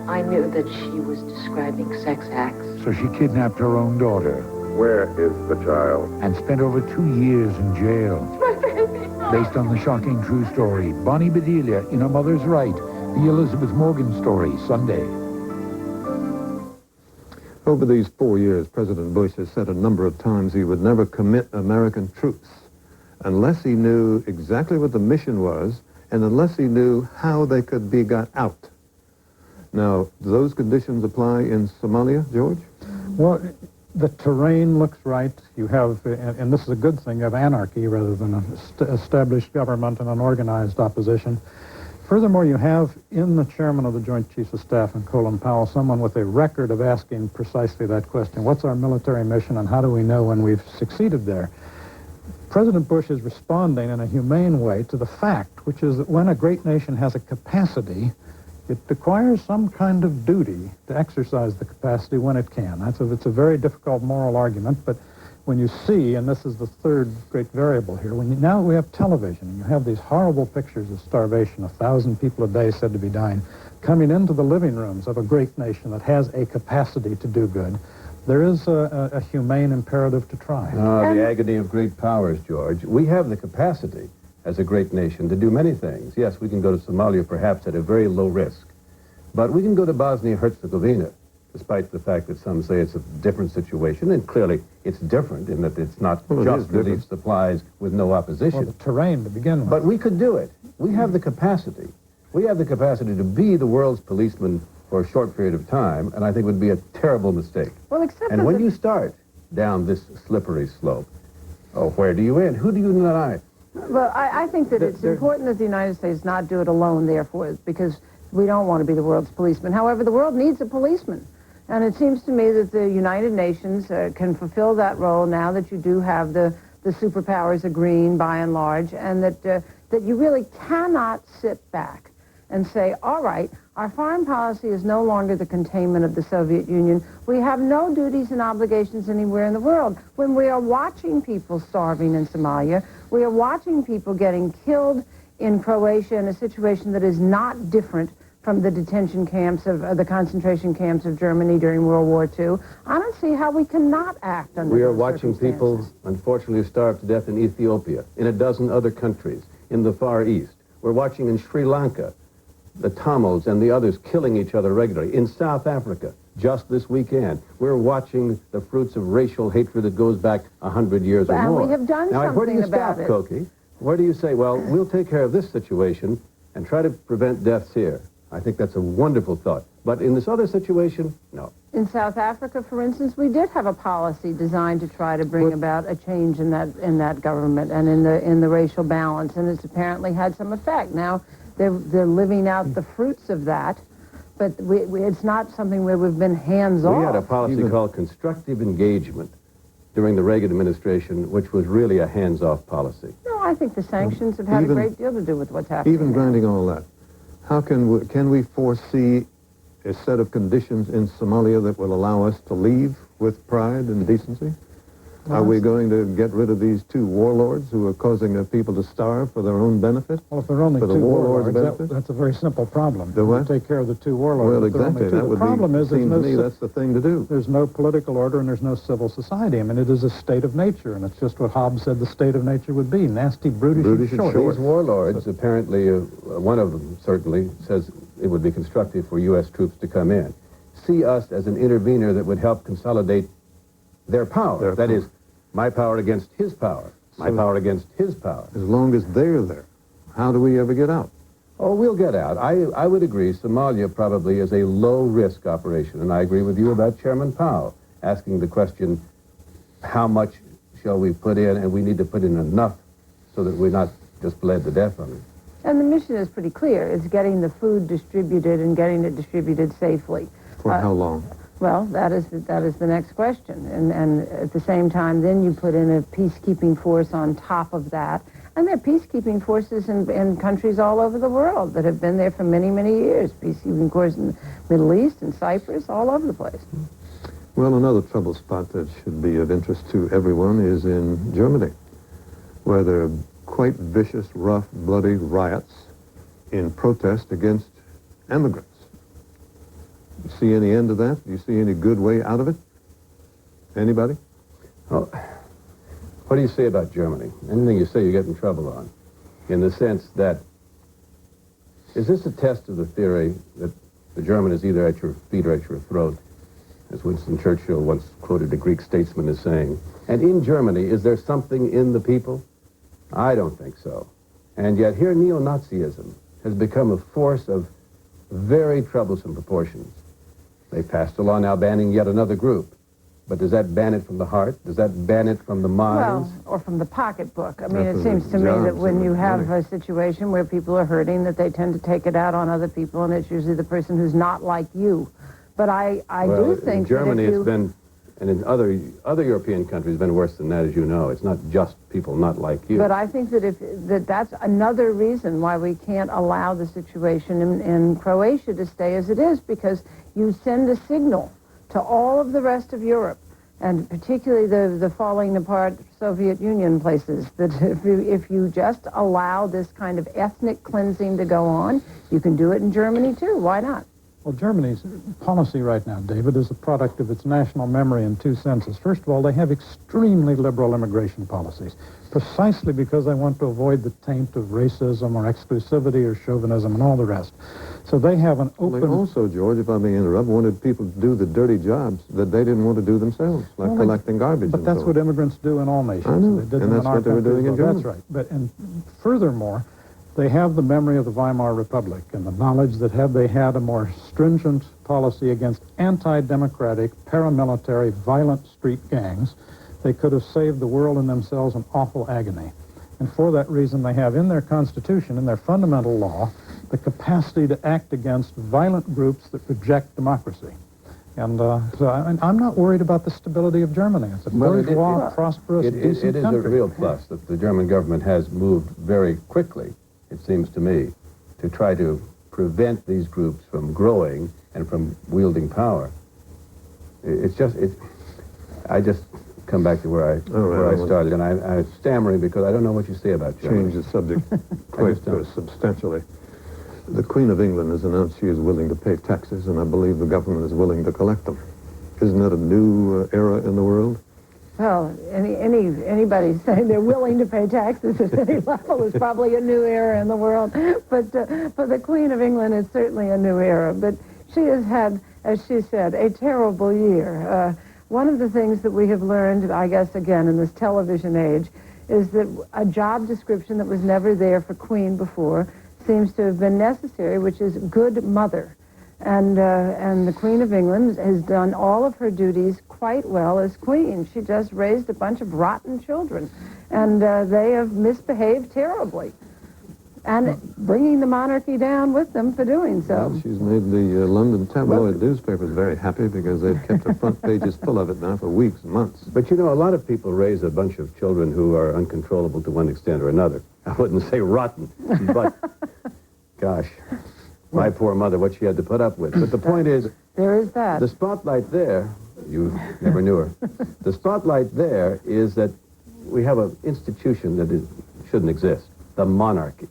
I knew that she was describing sex acts. So she kidnapped her own daughter. Where is the child? And spent over 2 years in jail. Based on the shocking true story, Bonnie Bedelia in A Mother's Right, the Elizabeth Morgan story, Sunday. Over these 4 years, President Bush has said a number of times he would never commit American troops unless he knew exactly what the mission was and unless he knew how they could be got out. Now, do those conditions apply in Somalia, George? Well, the terrain looks right. You have, and this is a good thing, you have anarchy rather than an established government and an organized opposition. Furthermore, you have in the chairman of the Joint Chiefs of Staff, and Colin Powell, someone with a record of asking precisely that question. What's our military mission and how do we know when we've succeeded there? President Bush is responding in a humane way to the fact, which is that when a great nation has a capacity, it requires some kind of duty to exercise the capacity when it can. It's a very difficult moral argument, but when you see, and this is the third great variable here, now we have television, and you have these horrible pictures of starvation, 1,000 people a day said to be dying, coming into the living rooms of a great nation that has a capacity to do good, there is a humane imperative to try. The agony of great powers, George. We have the capacity as a great nation to do many things. Yes, we can go to Somalia perhaps at a very low risk, but we can go to Bosnia-Herzegovina, despite the fact that some say it's a different situation, and clearly it's different in that it's not just relief supplies with no opposition. Well, the terrain to begin with. But we could do it. We have the capacity. We have the capacity to be the world's policeman for a short period of time, and I think it would be a terrible mistake. Well, except and when you start down this slippery slope, where do you end? Who do you deny? Well, I think that it's important that the United States not do it alone, therefore, because we don't want to be the world's policeman. However, the world needs a policeman. And it seems to me that the United Nations can fulfill that role now that you do have the superpowers agreeing by and large, and that you really cannot sit back and say, all right, Our foreign policy is no longer the containment of the Soviet Union. We have no duties and obligations anywhere in the world. When we are watching people starving in Somalia, we are watching people getting killed in Croatia in a situation that is not different from the detention camps of the concentration camps of Germany during World War II. I don't see how we cannot act under We are those watching people, circumstances. unfortunately, starve to death in Ethiopia, in a dozen other countries, in the Far East. We're watching in Sri Lanka, the Tamils and the others killing each other regularly. In South Africa, just this weekend, we're watching the fruits of racial hatred that goes back 100 years or And more. we have done now, where do you something about stop, it. Koki? Where do you say, well, we'll take care of this situation and try to prevent deaths here? I think that's a wonderful thought. But in this other situation, no. In South Africa, for instance, we did have a policy designed to try to bring about a change in that government and in the racial balance, and it's apparently had some effect. Now they're living out the fruits of that, but it's not something where we've been hands-off. We had a policy called constructive engagement during the Reagan administration, which was really a hands-off policy. No, I think the sanctions have had a great deal to do with what's happening. Even granting all that, how can we foresee a set of conditions in Somalia that will allow us to leave with pride and decency? Are we going to get rid of these two warlords who are causing their people to starve for their own benefit? Well, if there are only for the two warlords' warlords, benefit? that's a very simple problem. The what? You take care of the two warlords. Well, if there are only exactly. two. That The would problem be, is seems there's to me no that's the thing to do. There's no political order and there's no civil society. I mean, it is a state of nature, and it's just what Hobbes said the state of nature would be: nasty, brutish, and short. These warlords, apparently, one of them certainly says it would be constructive for U.S. troops to come in. See us as an intervener that would help consolidate their power. That is, my power against his power, my power against his power. As long as they're there, how do we ever get out? Oh, we'll get out. I would agree Somalia probably is a low-risk operation, and I agree with you about Chairman Powell asking the question, how much shall we put in, and we need to put in enough so that we're not just bled to death on it. And the mission is pretty clear. It's getting the food distributed and getting it distributed safely. For how long? Well, that is the next question. And at the same time, then you put in a peacekeeping force on top of that. And there are peacekeeping forces in countries all over the world that have been there for many, many years. Peacekeeping forces in the Middle East and Cyprus, all over the place. Well, another trouble spot that should be of interest to everyone is in Germany, where there are quite vicious, rough, bloody riots in protest against immigrants. You see any end to that? Do you see any good way out of it? Anybody? Oh, what do you say about Germany? Anything you say you get in trouble on, in the sense that, is this a test of the theory that the German is either at your feet or at your throat, as Winston Churchill once quoted a Greek statesman as saying? And in Germany, is there something in the people? I don't think so. And yet here neo-Nazism has become a force of very troublesome proportions. They passed a law now banning yet another group. But does that ban it from the heart? Does that ban it from the minds? Well, or from the pocketbook. I mean, Or it from seems the to me that jobs when and you the have money. a situation where people are hurting, that they tend to take it out on other people, and it's usually the person who's not like you. But I Well, do think in Germany that if you... it's been, and in other European countries, it's been worse than that, as you know. It's not just people not like you. But I think that that's another reason why we can't allow the situation in Croatia to stay as it is, because you send a signal to all of the rest of Europe, and particularly the falling apart Soviet Union places, that if you just allow this kind of ethnic cleansing to go on, you can do it in Germany too. Why not? Well, Germany's policy right now, David, is a product of its national memory in two senses. First of all, they have extremely liberal immigration policies, precisely because they want to avoid the taint of racism or exclusivity or chauvinism and all the rest. So they have an open... They also, George, if I may interrupt, wanted people to do the dirty jobs that they didn't want to do themselves, like collecting garbage. But and that's so what on. immigrants do in all nations. I know, They did and them that's in our what they were country doing as in well. Germany. That's right. And furthermore, they have the memory of the Weimar Republic and the knowledge that had they had a more stringent policy against anti-democratic, paramilitary, violent street gangs, they could have saved the world and themselves an awful agony. And for that reason, they have in their constitution, in their fundamental law, the capacity to act against violent groups that reject democracy. And so I'm not worried about the stability of Germany. It's a bourgeois, prosperous, decent It is country. a real plus that the German government has moved very quickly, it seems to me, to try to prevent these groups from growing and from wielding power. I just come back to where I started, and I'm stammering because I don't know what you say about Germany. Change the subject quite substantially. The Queen of England has announced she is willing to pay taxes, and I believe the government is willing to collect them. Isn't that a new era in the world? Well, anybody saying they're willing to pay taxes at any level is probably a new era in the world. But for the Queen of England, it's certainly a new era. But she has had, as she said, a terrible year. One of the things that we have learned, I guess, again, in this television age, is that a job description that was never there for Queen before seems to have been necessary, which is good mother. And the Queen of England has done all of her duties quite well as Queen. She just raised a bunch of rotten children, and they have misbehaved terribly, and bringing the monarchy down with them for doing so. Well, she's made the London tabloid newspapers very happy because they've kept the front pages full of it now for weeks and months. But you know, a lot of people raise a bunch of children who are uncontrollable to one extent or another. I wouldn't say rotten, but gosh, my poor mother, what she had to put up with. But the point is, there is that. The spotlight there, you never knew her. The spotlight there is that we have an institution that shouldn't exist, the monarchy.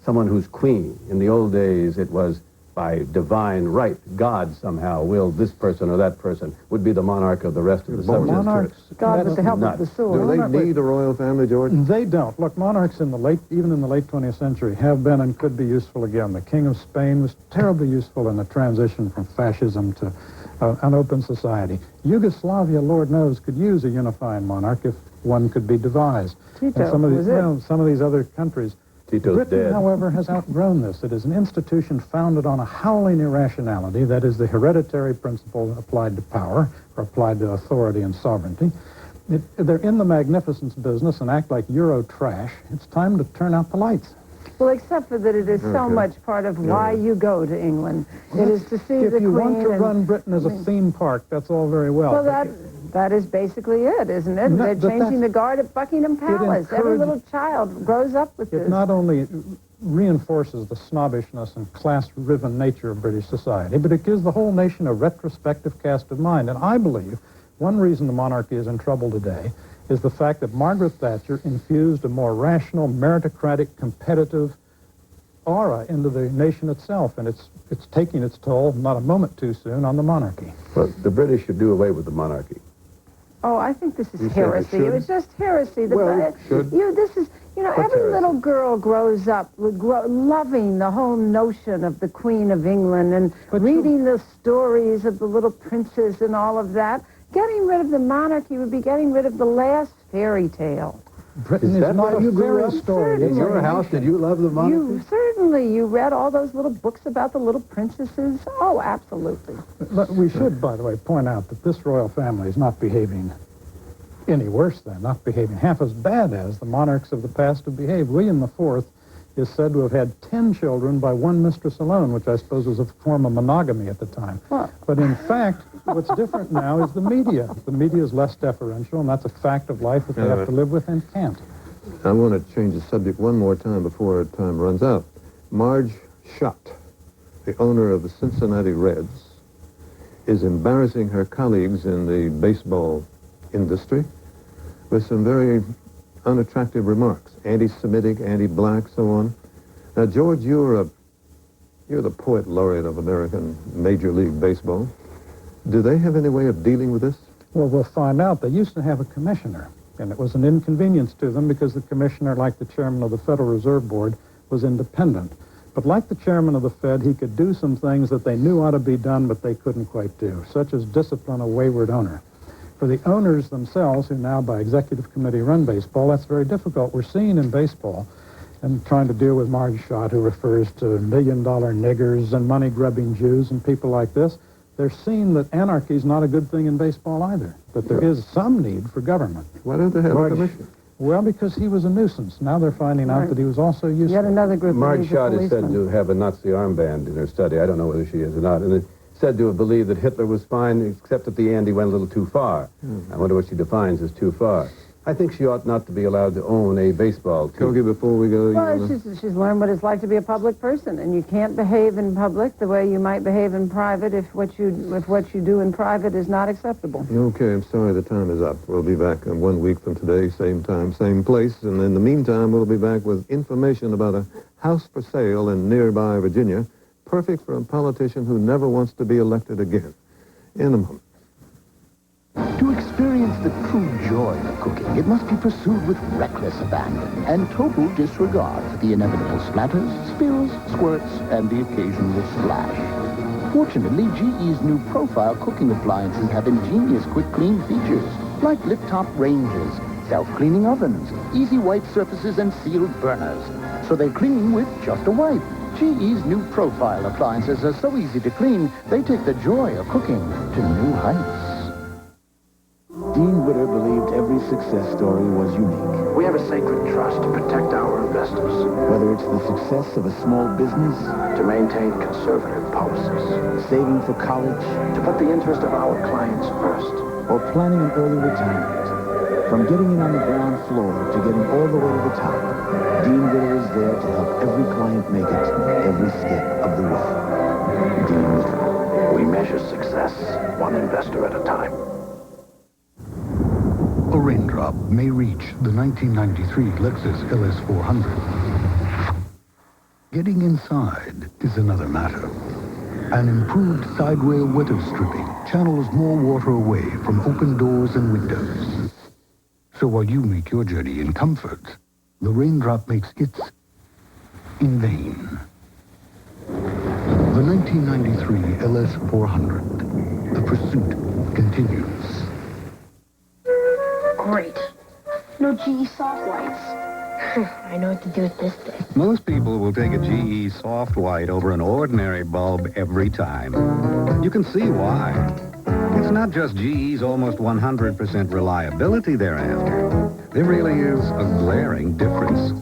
Someone who's queen. In the old days, it was by divine right. God somehow willed this person or that person would be the monarch of the rest of the subjects. Monarchs, God with the help of the sword. Do they need a royal family, George? They don't. Look, monarchs even in the late 20th century have been and could be useful again. The King of Spain was terribly useful in the transition from fascism to an open society. Yugoslavia, Lord knows, could use a unifying monarch if one could be devised. Tito, and some of these other countries. Tito's Britain, dead. however, has outgrown this. It is an institution founded on a howling irrationality, that is the hereditary principle applied to power, or applied to authority and sovereignty. They're in the magnificence business and act like Euro trash. It's time to turn out the lights. Well, except for that it is so much part of why you go to England. It is to see the Queen. If you want to run Britain as a theme park, that's all very well. Well, that is basically it, isn't it? They're changing the guard at Buckingham Palace. Every little child grows up with this. It not only reinforces the snobbishness and class-riven nature of British society, but it gives the whole nation a retrospective cast of mind. And I believe one reason the monarchy is in trouble today is the fact that Margaret Thatcher infused a more rational, meritocratic, competitive aura into the nation itself, and it's taking its toll, not a moment too soon, on the monarchy. Well, the British should do away with the monarchy. Oh, I think this is heresy. It was just heresy. Should. Every little girl grows up loving the whole notion of the Queen of England and reading the stories of the little princes and all of that. Getting rid of the monarchy would be getting rid of the last fairy tale. Britain is not a fairy story. In your house, did you love the monarchy? You read all those little books about the little princesses. Oh, absolutely. We should, by the way, point out that this royal family is not behaving any worse than, not behaving half as bad as the monarchs of the past have behaved. William IV is said to have had 10 children by one mistress alone, which I suppose was a form of monogamy at the time. What? But in fact, what's different now is the media. The media is less deferential, and that's a fact of life that they have to live with and can't. I want to change the subject one more time before time runs out. Marge Schott, the owner of the Cincinnati Reds, is embarrassing her colleagues in the baseball industry with some very unattractive remarks, anti-Semitic, anti-black, so on. Now, George, you're the poet laureate of American Major League Baseball. Do they have any way of dealing with this? Well, we'll find out. They used to have a commissioner, and it was an inconvenience to them because the commissioner, like the chairman of the Federal Reserve Board, was independent. But like the chairman of the Fed, he could do some things that they knew ought to be done, but they couldn't quite do, such as discipline a wayward owner. For the owners themselves, who now by executive committee run baseball, that's very difficult. We're seeing in baseball, and trying to deal with Marge Schott, who refers to million-dollar niggers and money-grubbing Jews and people like this, they're seeing that anarchy is not a good thing in baseball either, that there is some need for government. Why don't they have a commissioner? Well, because he was a nuisance. Now they're finding out that he was also useful. Yet another group Marge of Schott is said policemen. to have a Nazi armband in her study. I don't know whether she is or not. And it's said to have believed that Hitler was fine, except at the end he went a little too far. I wonder what she defines as too far. I think she ought not to be allowed to own a baseball team. Kogi, before we go... Well, she's learned what it's like to be a public person, and you can't behave in public the way you might behave in private if what you do in private is not acceptable. Okay, I'm sorry the time is up. We'll be back 1 week from today, same time, same place, and in the meantime, we'll be back with information about a house for sale in nearby Virginia, perfect for a politician who never wants to be elected again. In a moment. To experience the true joy of cooking, it must be pursued with reckless abandon and total disregard for the inevitable splatters, spills, squirts, and the occasional splash. Fortunately, GE's new profile cooking appliances have ingenious quick clean features, like lift-top ranges, self-cleaning ovens, easy wipe surfaces, and sealed burners. So they clean with just a wipe. GE's new profile appliances are so easy to clean, they take the joy of cooking to new heights. Dean Witter believed every success story was unique. We have a sacred trust to protect our investors. Whether it's the success of a small business, to maintain conservative policies, saving for college, to put the interest of our clients first, or planning an early retirement. From getting in on the ground floor to getting all the way to the top, Dean Witter is there to help every client make it every step of the way. Dean Witter. We measure success one investor at a time. A raindrop may reach the 1993 Lexus LS400. Getting inside is another matter. An improved side rail weather stripping channels more water away from open doors and windows. So while you make your journey in comfort, the raindrop makes its in vain. The 1993 LS400. The pursuit continues. Great. No GE soft whites. I know what to do with this thing. Most people will take a GE soft white over an ordinary bulb every time. You can see why. It's not just GE's almost 100% reliability they're after. There really is a glaring difference.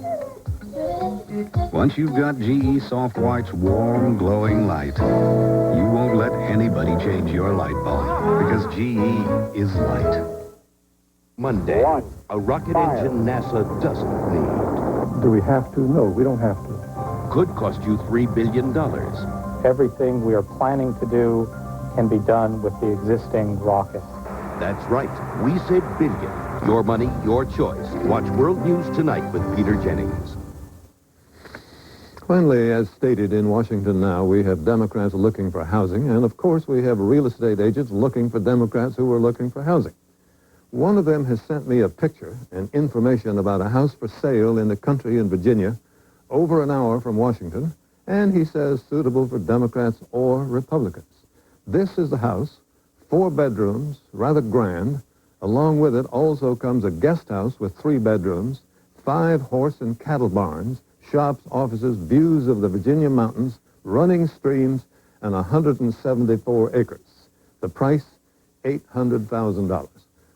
Once you've got GE Soft White's warm, glowing light, you won't let anybody change your light bulb, because GE is light. Monday, a rocket engine NASA doesn't need. Do we have to? No, we don't have to. Could cost you $3 billion. Everything we are planning to do can be done with the existing rocket. That's right. We said billion. Your money, your choice. Watch World News Tonight with Peter Jennings. Finally, as stated in Washington now, we have Democrats looking for housing, and of course we have real estate agents looking for Democrats who are looking for housing. One of them has sent me a picture and information about a house for sale in the country in Virginia, over an hour from Washington, and he says suitable for Democrats or Republicans. This is the house, 4 bedrooms, rather grand. Along with it also comes a guest house with 3 bedrooms, 5 horse and cattle barns, shops, offices, views of the Virginia mountains, running streams, and 174 acres. The price, $800,000.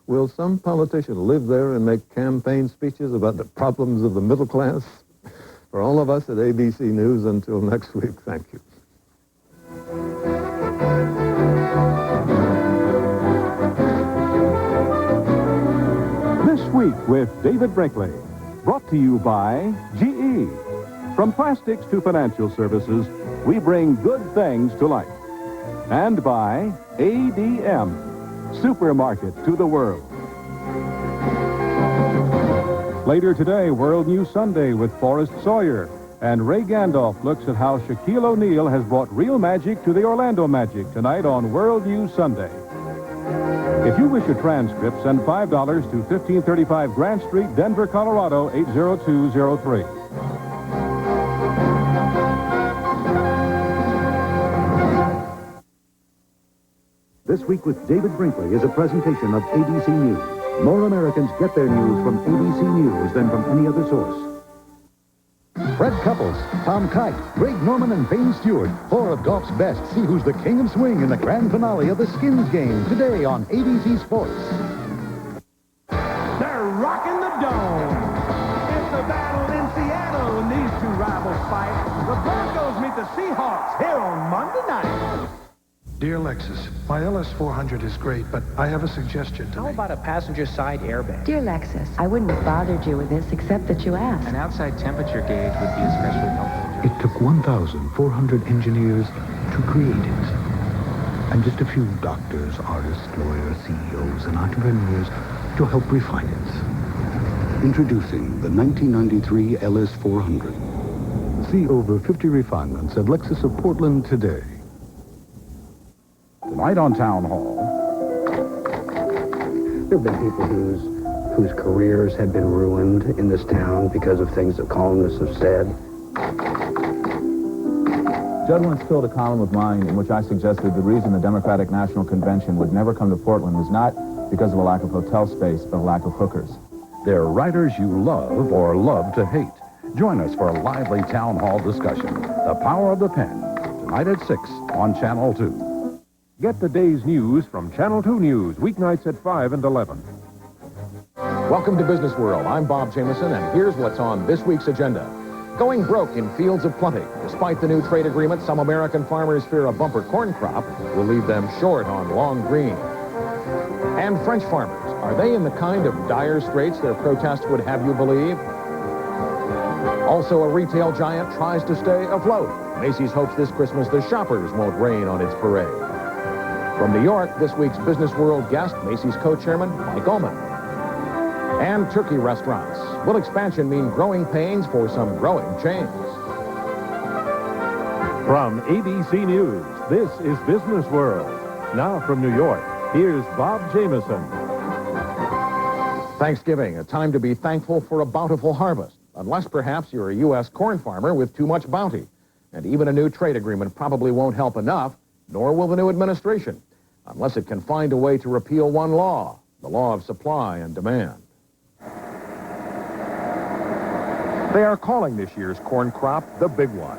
Will some politician live there and make campaign speeches about the problems of the middle class? For all of us at ABC News, until next week, thank you. This Week with David Brinkley, brought to you by GE. From plastics to financial services, we bring good things to life. And by ADM, supermarket to the world. Later today, World News Sunday with Forrest Sawyer. And Ray Gandolf looks at how Shaquille O'Neal has brought real magic to the Orlando Magic tonight on World News Sunday. If you wish a transcript, send $5 to 1535 Grant Street, Denver, Colorado, 80203. This Week with David Brinkley is a presentation of ABC News. More Americans get their news from ABC News than from any other source. Fred Couples, Tom Kite, Greg Norman, and Payne Stewart. 4 of golf's best. See who's the king of swing in the grand finale of the Skins game today on ABC Sports. They're rocking the dome. It's a battle in Seattle when these two rivals fight. The Broncos meet the Seahawks here on Monday night. Dear Lexus, my LS400 is great, but I have a suggestion to How make. about a passenger side airbag? Dear Lexus, I wouldn't have bothered you with this except that you asked. An outside temperature gauge would be especially helpful. It took 1,400 engineers to create it. And just a few doctors, artists, lawyers, CEOs, and entrepreneurs to help refine it. Introducing the 1993 LS400. See over 50 refinements at Lexus of Portland today. Tonight on Town Hall. There have been people whose careers have been ruined in this town because of things that columnists have said. Judd once filled a column of mine in which I suggested the reason the Democratic National Convention would never come to Portland was not because of a lack of hotel space, but a lack of hookers. They're writers you love or love to hate. Join us for a lively town hall discussion. The Power of the Pen, tonight at 6 on Channel 2. Get the day's news from Channel 2 News, weeknights at 5 and 11. Welcome to Business World. I'm Bob Jameson, and here's what's on this week's agenda. Going broke in fields of plenty. Despite the new trade agreement, some American farmers fear a bumper corn crop will leave them short on long green. And French farmers, are they in the kind of dire straits their protest would have you believe? Also, a retail giant tries to stay afloat. Macy's hopes this Christmas the shoppers won't rain on its parade. From New York, this week's Business World guest, Macy's co-chairman Mike Ullman. And turkey restaurants. Will expansion mean growing pains for some growing chains? From ABC News, this is Business World. Now from New York, here's Bob Jameson. Thanksgiving, a time to be thankful for a bountiful harvest, unless perhaps you're a U.S. corn farmer with too much bounty. And even a new trade agreement probably won't help enough, nor will the new administration, unless it can find a way to repeal one law, the law of supply and demand. They are calling this year's corn crop the big one.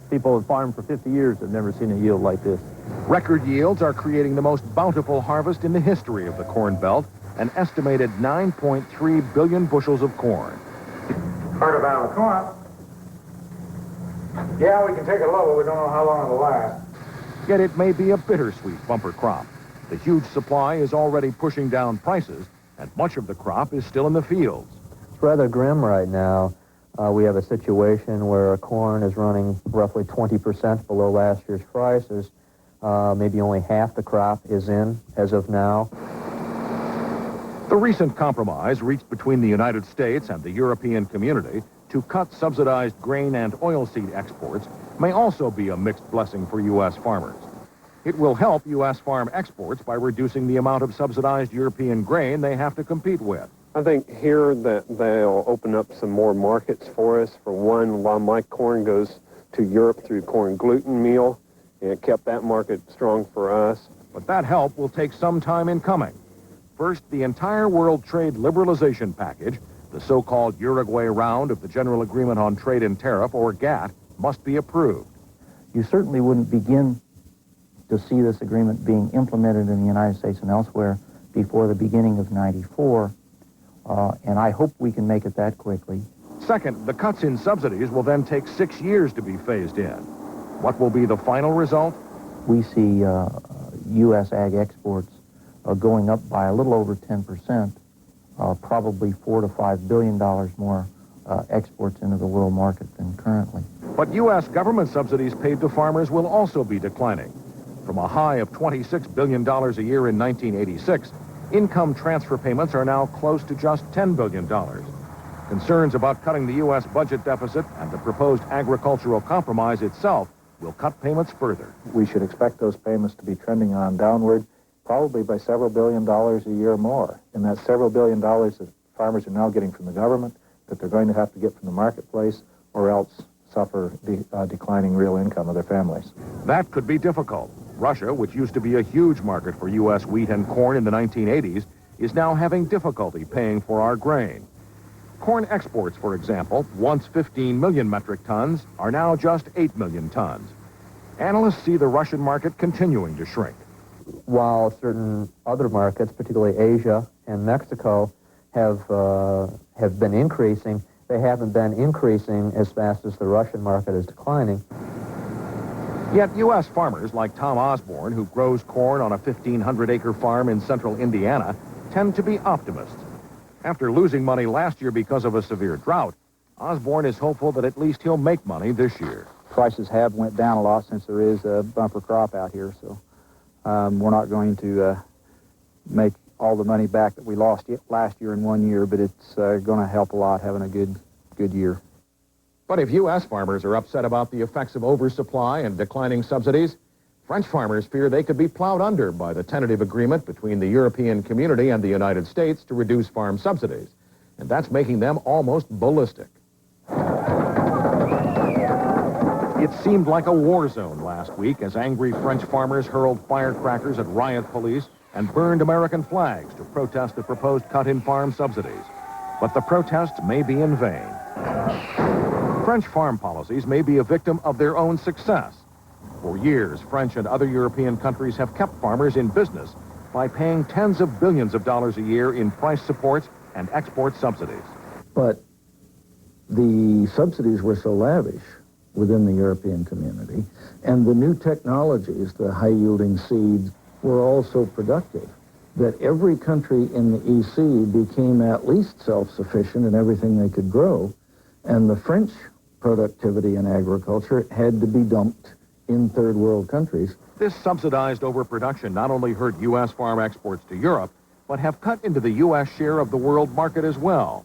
People have farmed for 50 years have never seen a yield like this. Record yields are creating the most bountiful harvest in the history of the Corn Belt, an estimated 9.3 billion bushels of corn. Heard about it. Come on. Yeah, we can take it low, but we don't know how long it'll last. Yet it may be a bittersweet bumper crop. The huge supply is already pushing down prices, and much of the crop is still in the fields. It's rather grim right now. We have a situation where corn is running roughly 20% below last year's prices. Maybe only half the crop is in as of now. The recent compromise reached between the United States and the European community to cut subsidized grain and oilseed exports may also be a mixed blessing for U.S. farmers. It will help U.S. farm exports by reducing the amount of subsidized European grain they have to compete with. I think here that they'll open up some more markets for us. For one, a lot of my corn goes to Europe through corn gluten meal, and it kept that market strong for us. But that help will take some time in coming. First, the entire World Trade Liberalization Package, the so-called Uruguay round of the General Agreement on Trade and Tariff, or GATT, must be approved. You certainly wouldn't begin to see this agreement being implemented in the United States and elsewhere before the beginning of '94, and I hope we can make it that quickly. Second, the cuts in subsidies will then take 6 years to be phased in. What will be the final result? We see U.S. ag exports going up by a little over 10%, probably $4 to $5 billion more exports into the world market than currently. But U.S. government subsidies paid to farmers will also be declining. From a high of $26 billion a year in 1986, income transfer payments are now close to just $10 billion. Concerns about cutting the U.S. budget deficit and the proposed agricultural compromise itself will cut payments further. We should expect those payments to be trending on downward, probably by several $billion a year more. And that's several $billion that farmers are now getting from the government, that they're going to have to get from the marketplace, or else suffer the declining real income of their families. That could be difficult. Russia, which used to be a huge market for U.S. wheat and corn in the 1980s, is now having difficulty paying for our grain. Corn exports, for example, once 15 million metric tons, are now just 8 million tons. Analysts see the Russian market continuing to shrink. While certain other markets, particularly Asia and Mexico, have been increasing, they haven't been increasing as fast as the Russian market is declining. Yet U.S. farmers like Tom Osborne, who grows corn on a 1,500-acre farm in central Indiana, tend to be optimists. After losing money last year because of a severe drought, Osborne is hopeful that at least he'll make money this year. Prices have went down a lot since there is a bumper crop out here, so we're not going to make all the money back that we lost last year in 1 year, but it's going to help a lot having a good year. But if U.S. farmers are upset about the effects of oversupply and declining subsidies, French farmers fear they could be plowed under by the tentative agreement between the European community and the United States to reduce farm subsidies. And that's making them almost ballistic. It seemed like a war zone last week as angry French farmers hurled firecrackers at riot police and burned American flags to protest the proposed cut in farm subsidies. But the protest may be in vain. French farm policies may be a victim of their own success. For years, French and other European countries have kept farmers in business by paying tens of billions of dollars a year in price supports and export subsidies. But the subsidies were so lavish within the European community, and the new technologies, the high-yielding seeds, were also productive, that every country in the EC became at least self-sufficient in everything they could grow, and the French productivity in agriculture had to be dumped in third world countries. This subsidized overproduction not only hurt U.S. farm exports to Europe, but have cut into the U.S. share of the world market as well.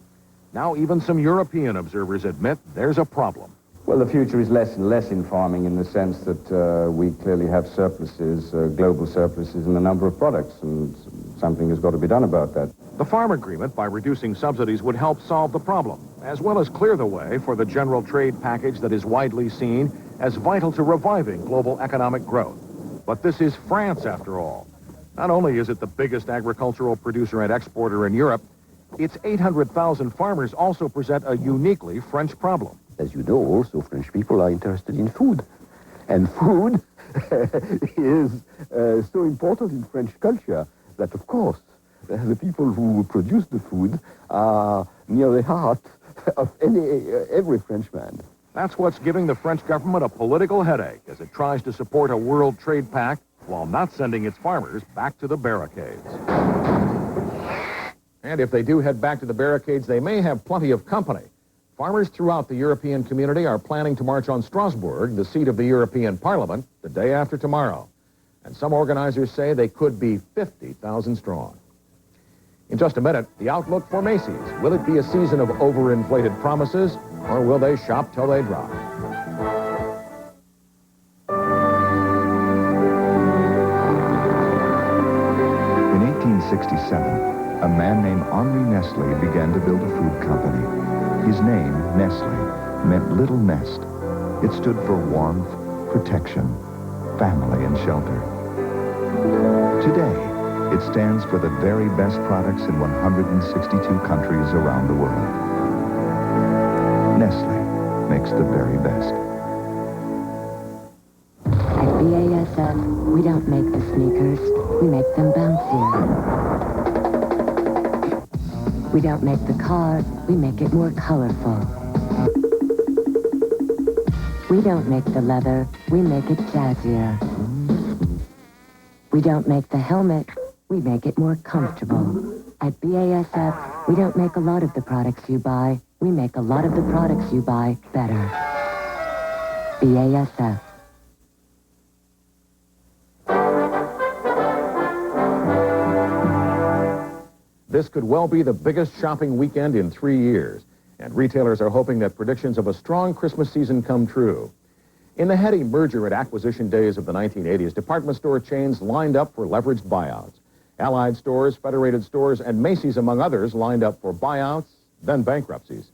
Now even some European observers admit there's a problem. Well, the future is less and less in farming in the sense that we clearly have surpluses, global surpluses in a number of products, and something has got to be done about that. The farm agreement, by reducing subsidies, would help solve the problem, as well as clear the way for the general trade package that is widely seen as vital to reviving global economic growth. But this is France, after all. Not only is it the biggest agricultural producer and exporter in Europe, its 800,000 farmers also present a uniquely French problem. As you know, also French people are interested in food. And food is so important in French culture that, of course, the people who produce the food are near the heart of every Frenchman. That's what's giving the French government a political headache as it tries to support a world trade pact while not sending its farmers back to the barricades. And if they do head back to the barricades, they may have plenty of company. Farmers throughout the European community are planning to march on Strasbourg, the seat of the European Parliament, the day after tomorrow. And some organizers say they could be 50,000 strong. In just a minute, the outlook for Macy's. Will it be a season of overinflated promises, or will they shop till they drop? In 1867, a man named Henri Nestle began to build a food company. His name, Nestle, meant Little Nest. It stood for warmth, protection, family, and shelter. Today, it stands for the very best products in 162 countries around the world. Nestle makes the very best. At BASF, we don't make the sneakers, we make them bouncier. We don't make the car, we make it more colorful. We don't make the leather, we make it jazzier. We don't make the helmet, we make it more comfortable. At BASF, we don't make a lot of the products you buy, we make a lot of the products you buy better. BASF. This could well be the biggest shopping weekend in 3 years, and retailers are hoping that predictions of a strong Christmas season come true. In the heady merger and acquisition days of the 1980s, department store chains lined up for leveraged buyouts. Allied stores, Federated stores, and Macy's, among others, lined up for buyouts, then bankruptcies.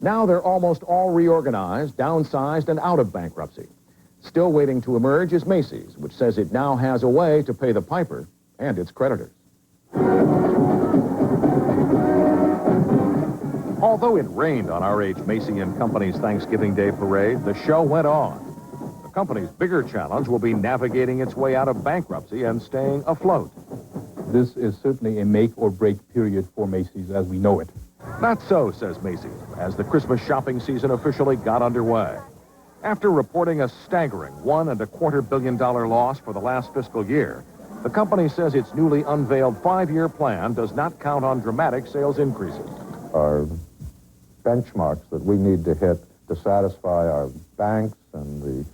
Now they're almost all reorganized, downsized, and out of bankruptcy. Still waiting to emerge is Macy's, which says it now has a way to pay the piper and its creditors. Although it rained on R.H. Macy & Company's Thanksgiving Day parade, the show went on. The company's bigger challenge will be navigating its way out of bankruptcy and staying afloat. This is certainly a make-or-break period for Macy's as we know it. Not so, says Macy's, as the Christmas shopping season officially got underway. After reporting a staggering $1.25 billion loss for the last fiscal year, the company says its newly unveiled 5-year plan does not count on dramatic sales increases. Our benchmarks that we need to hit to satisfy our banks and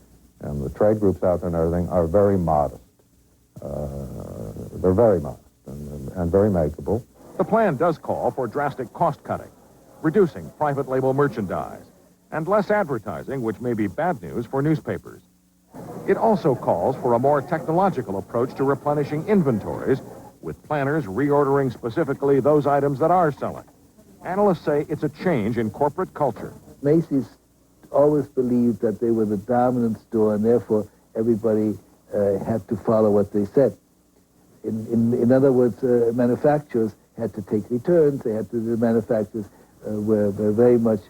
the trade groups out there and everything are very modest. They're very modest and very makeable. The plan does call for drastic cost cutting, reducing private label merchandise, and less advertising, which may be bad news for newspapers. It also calls for a more technological approach to replenishing inventories, with planners reordering specifically those items that are selling. Analysts say it's a change in corporate culture. Macy's always believed that they were the dominant store, and therefore everybody had to follow what they said. In other words, manufacturers had to take returns. The manufacturers were very much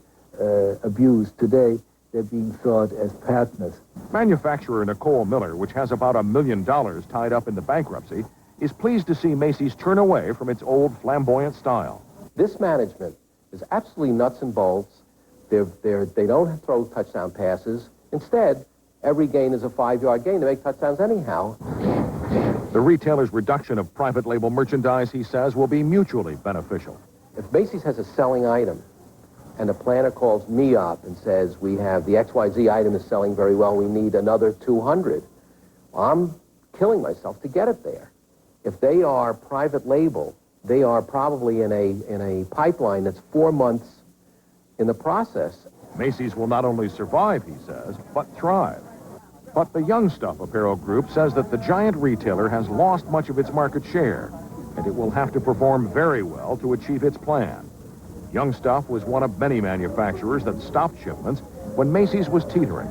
abused. Today, they're being thought as partners. Manufacturer Nicole Miller, which has about $1 million tied up in the bankruptcy, is pleased to see Macy's turn away from its old flamboyant style. This management is absolutely nuts and bolts. They don't throw touchdown passes. Instead, every gain is a 5-yard gain. They make touchdowns anyhow. The retailer's reduction of private label merchandise, he says, will be mutually beneficial. If Macy's has a selling item, and a planner calls me up and says, we have the XYZ item is selling very well, we need another 200, I'm killing myself to get it there. If they are private label, they are probably in a pipeline that's 4 months in the process. Macy's will not only survive, he says, but thrive. But the Young Stuff apparel group says that the giant retailer has lost much of its market share, and it will have to perform very well to achieve its plan. Young Stuff was one of many manufacturers that stopped shipments when Macy's was teetering,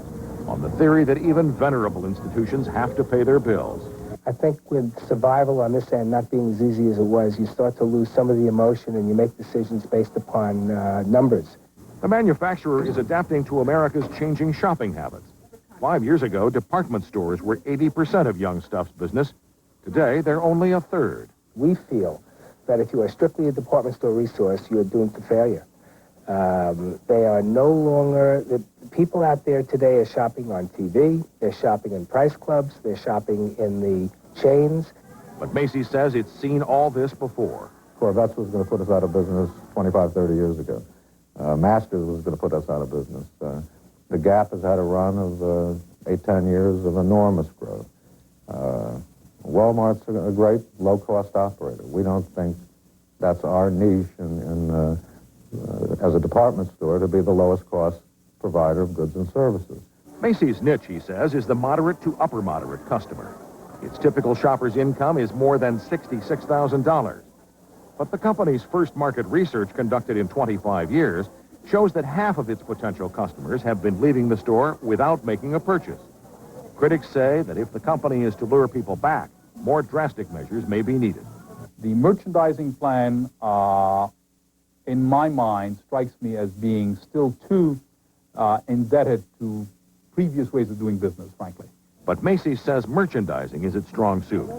on the theory that even venerable institutions have to pay their bills. I think with survival on this end not being as easy as it was, you start to lose some of the emotion and you make decisions based upon numbers. The manufacturer is adapting to America's changing shopping habits. 5 years ago, department stores were 80% of Young Stuff's business. Today, they're only a third. We feel that if you are strictly a department store resource, you are doomed to failure. They are no longer, the people out there today are shopping on TV, they're shopping in price clubs, they're shopping in the chains. But Macy's says it's seen all this before. Corvettes was going to put us out of business 25, 30 years ago. Masters was going to put us out of business. The Gap has had a run of 8, 10 years of enormous growth. Walmart's a great low-cost operator. We don't think that's our niche as a department store to be the lowest-cost provider of goods and services. Macy's niche, he says, is the moderate to upper moderate customer. Its typical shopper's income is more than $66,000. But the company's first market research conducted in 25 years shows that half of its potential customers have been leaving the store without making a purchase. Critics say that if the company is to lure people back, more drastic measures may be needed. The merchandising plan, in my mind, strikes me as being still too indebted to previous ways of doing business, frankly. But Macy's says merchandising is its strong suit.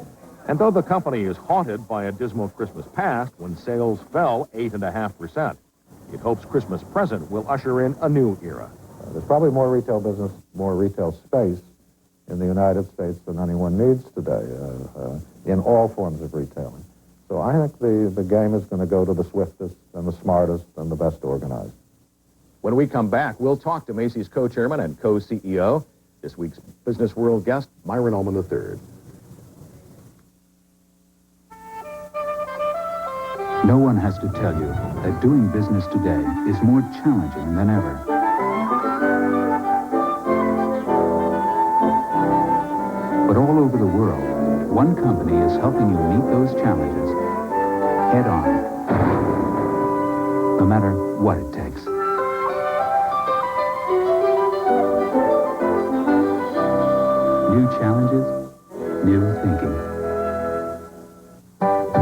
And though the company is haunted by a dismal Christmas past when sales fell 8.5%, it hopes Christmas present will usher in a new era. There's probably more retail business, more retail space in the United States than anyone needs today in all forms of retailing. So I think the game is going to go to the swiftest and the smartest and the best organized. When we come back, we'll talk to Macy's co-chairman and co-CEO, this week's Business World guest, Myron Ullman III. No one has to tell you that doing business today is more challenging than ever. But all over the world, one company is helping you meet those challenges head on, no matter what it takes. New challenges, new thinking.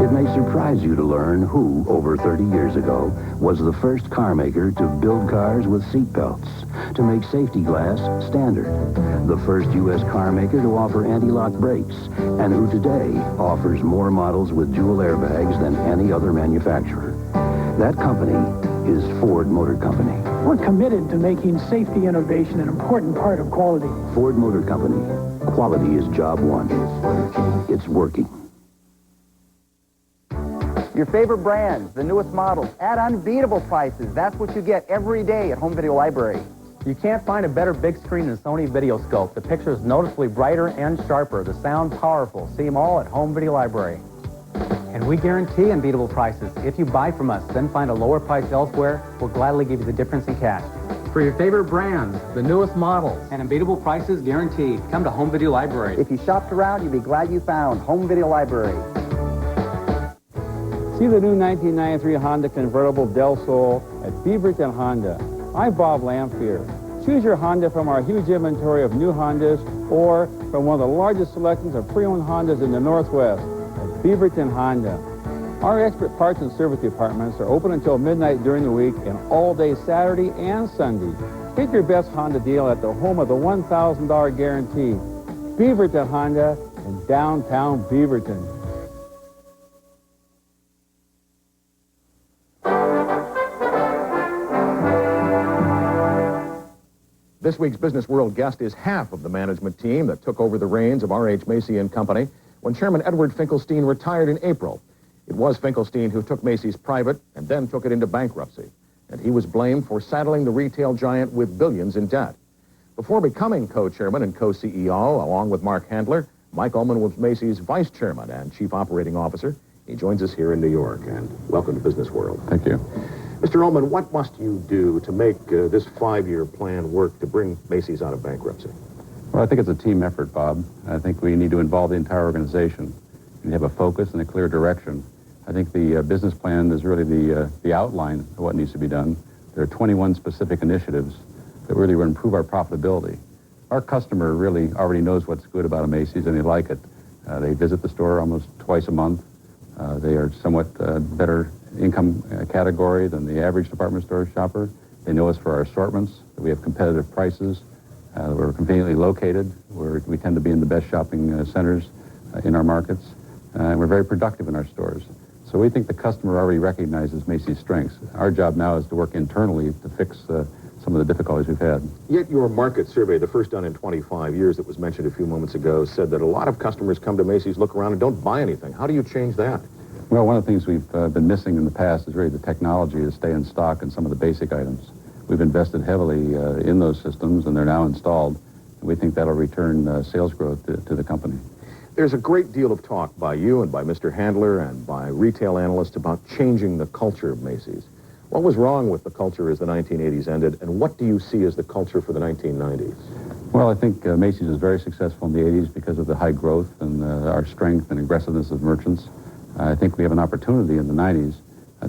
It may surprise you to learn who, over 30 years ago, was the first car maker to build cars with seat belts, to make safety glass standard, the first U.S. car maker to offer anti-lock brakes, and who today offers more models with dual airbags than any other manufacturer. That company is Ford Motor Company. We're committed to making safety innovation an important part of quality. Ford Motor Company. Quality is job one. It's working. Your favorite brands, the newest models, at unbeatable prices. That's what you get every day at Home Video Library. You can't find a better big screen than Sony VideoScope. The picture is noticeably brighter and sharper. The sound powerful. See them all at Home Video Library. And we guarantee unbeatable prices. If you buy from us, then find a lower price elsewhere, we'll gladly give you the difference in cash. For your favorite brands, the newest models, and unbeatable prices guaranteed, come to Home Video Library. If you shopped around, you'll be glad you found Home Video Library. See the new 1993 Honda convertible Del Sol at Beaverton Honda. I'm Bob Lamphere. Choose your Honda from our huge inventory of new Hondas or from one of the largest selections of pre-owned Hondas in the Northwest at Beaverton Honda. Our expert parts and service departments are open until midnight during the week and all day Saturday and Sunday. Get your best Honda deal at the home of the $1,000 guarantee. Beaverton Honda in downtown Beaverton. This week's Business World guest is half of the management team that took over the reins of R.H. Macy & Company when Chairman Edward Finkelstein retired in April. It was Finkelstein who took Macy's private and then took it into bankruptcy, and he was blamed for saddling the retail giant with billions in debt. Before becoming co-chairman and co-CEO, along with Mark Handler, Mike Ullman was Macy's vice chairman and chief operating officer. He joins us here in New York, and welcome to Business World. Thank you. Mr. Ullman, what must you do to make this 5-year plan work to bring Macy's out of bankruptcy? Well, I think it's a team effort, Bob. I think we need to involve the entire organization. We need to have a focus and a clear direction. I think the business plan is really the outline of what needs to be done. There are 21 specific initiatives that really will improve our profitability. Our customer really already knows what's good about a Macy's, and they like it. They visit the store almost twice a month. They are somewhat better income category than the average department store shopper. They know us for our assortments, that we have competitive prices, we're conveniently located, we tend to be in the best shopping centers in our markets, and we're very productive in our stores. So we think the customer already recognizes Macy's strengths. Our job now is to work internally to fix some of the difficulties we've had. Yet your market survey, the first done in 25 years that was mentioned a few moments ago, said that a lot of customers come to Macy's, look around, and don't buy anything. How do you change that? Well, one of the things we've been missing in the past is really the technology to stay in stock in some of the basic items. We've invested heavily in those systems, and they're now installed. And we think that'll return sales growth to the company. There's a great deal of talk by you and by Mr. Handler and by retail analysts about changing the culture of Macy's. What was wrong with the culture as the 1980s ended, and what do you see as the culture for the 1990s? Well, I think Macy's was very successful in the 80s because of the high growth and our strength and aggressiveness of merchants. I think we have an opportunity in the 90s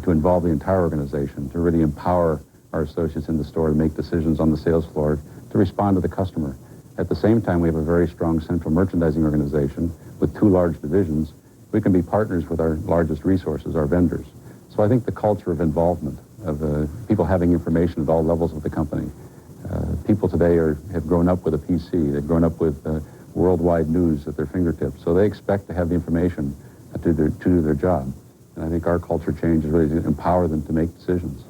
to involve the entire organization, to really empower our associates in the store to make decisions on the sales floor, to respond to the customer. At the same time, we have a very strong central merchandising organization with 2 large divisions. We can be partners with our largest resources, our vendors. So I think the culture of involvement, of people having information at all levels of the company. People today have grown up with a PC. They've grown up with worldwide news at their fingertips. So they expect to have the information to do their job. And I think our culture change is really to empower them to make decisions.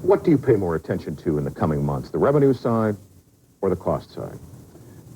What do you pay more attention to in the coming months, the revenue side or the cost side?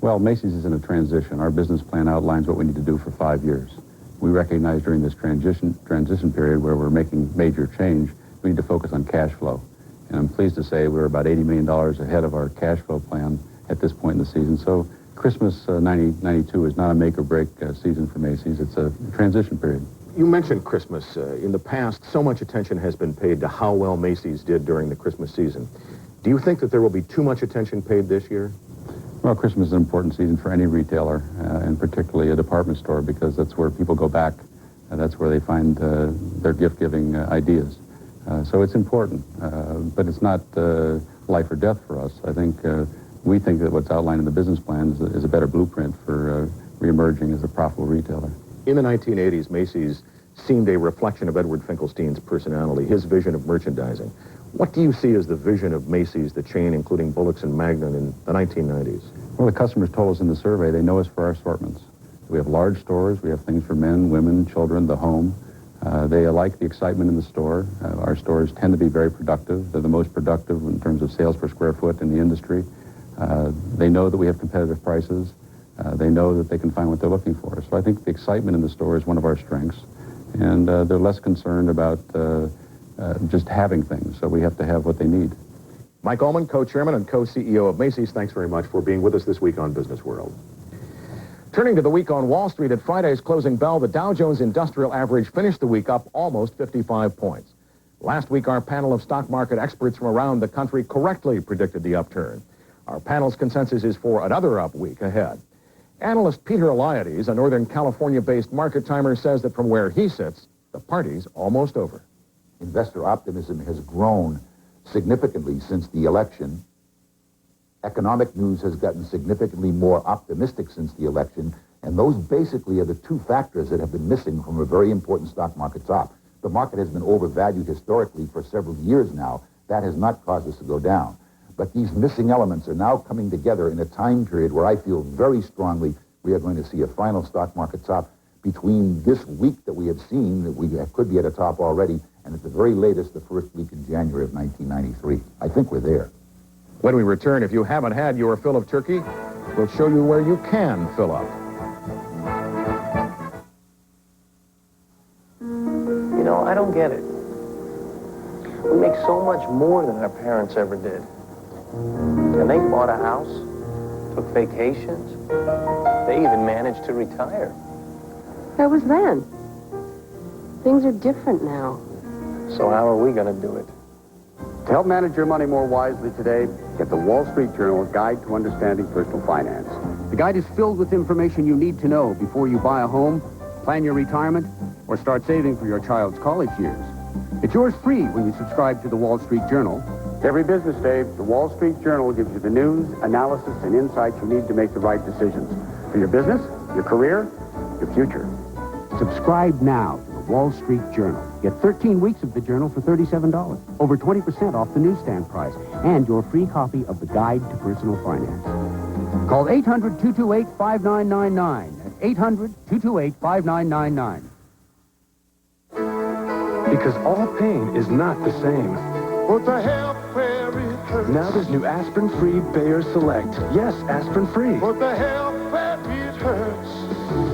Well, Macy's is in a transition. Our business plan outlines what we need to do for 5 years. We recognize during this transition period where we're making major change, we need to focus on cash flow. And I'm pleased to say we're about $80 million ahead of our cash flow plan at this point in the season. So Christmas 92 is not a make-or-break season for Macy's. It's a transition period. You mentioned Christmas. In the past, so much attention has been paid to how well Macy's did during the Christmas season. Do you think that there will be too much attention paid this year? Well, Christmas is an important season for any retailer, and particularly a department store, because that's where people go back. That's where they find their gift-giving ideas. So it's important, but it's not life or death for us. I think we think that what's outlined in the business plan is a better blueprint for reemerging as a profitable retailer. In the 1980s, Macy's seemed a reflection of Edward Finkelstein's personality, his vision of merchandising. What do you see as the vision of Macy's, the chain, including Bullocks and Magnum, in the 1990s? Well, the customers told us in the survey they know us for our assortments. We have large stores. We have things for men, women, children, the home. They like the excitement in the store. Our stores tend to be very productive. They're the most productive in terms of sales per square foot in the industry. They know that we have competitive prices. They know that they can find what they're looking for. So I think the excitement in the store is one of our strengths. And they're less concerned about just having things. So we have to have what they need. Mike Ullman, co-chairman and co-CEO of Macy's, thanks very much for being with us this week on Business World. Turning to the week on Wall Street, at Friday's closing bell, the Dow Jones Industrial Average finished the week up almost 55 points. Last week, our panel of stock market experts from around the country correctly predicted the upturn. Our panel's consensus is for another up week ahead. Analyst Peter Eliades, a Northern California-based market timer, says that from where he sits, the party's almost over. Investor optimism has grown significantly since the election. Economic news has gotten significantly more optimistic since the election, and those basically are the two factors that have been missing from a very important stock market top. The market has been overvalued historically for several years now. That has not caused us to go down. But these missing elements are now coming together in a time period where I feel very strongly we are going to see a final stock market top between this week that we have seen, that we could be at a top already, and at the very latest, the first week in January of 1993. I think we're there. When we return, if you haven't had your fill of turkey, we'll show you where you can fill up. You know, I don't get it. We make so much more than our parents ever did. And they bought a house, took vacations. They even managed to retire. That was then. Things are different now. So how are we going to do it? To help manage your money more wisely today, get the Wall Street Journal Guide to Understanding Personal Finance. The guide is filled with information you need to know before you buy a home, plan your retirement, or start saving for your child's college years. It's yours free when you subscribe to the Wall Street Journal. Every business day, the Wall Street Journal gives you the news, analysis, and insights you need to make the right decisions for your business, your career, your future. Subscribe now to the Wall Street Journal. Get 13 weeks of the journal for $37, over 20% off the newsstand price, and your free copy of the Guide to Personal Finance. Call 800-228-5999. That's 800-228-5999. Because all pain is not the same. What the hell, where it hurts. Now there's new aspirin-free Bayer Select. Yes, aspirin-free. What the hell, where it hurts.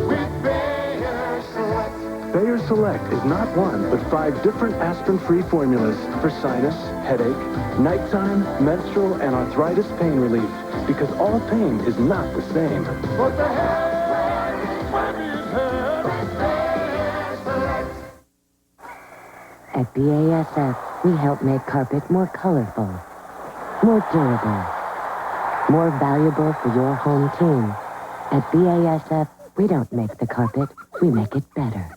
With Bayer Select. Bayer Select is not one, but 5 different aspirin-free formulas for sinus, headache, nighttime, menstrual, and arthritis pain relief. Because all pain is not the same. What the hell, where it hurts. Bayer Select. At BASF, we help make carpet more colorful, more durable, more valuable for your home team. At BASF, we don't make the carpet, we make it better.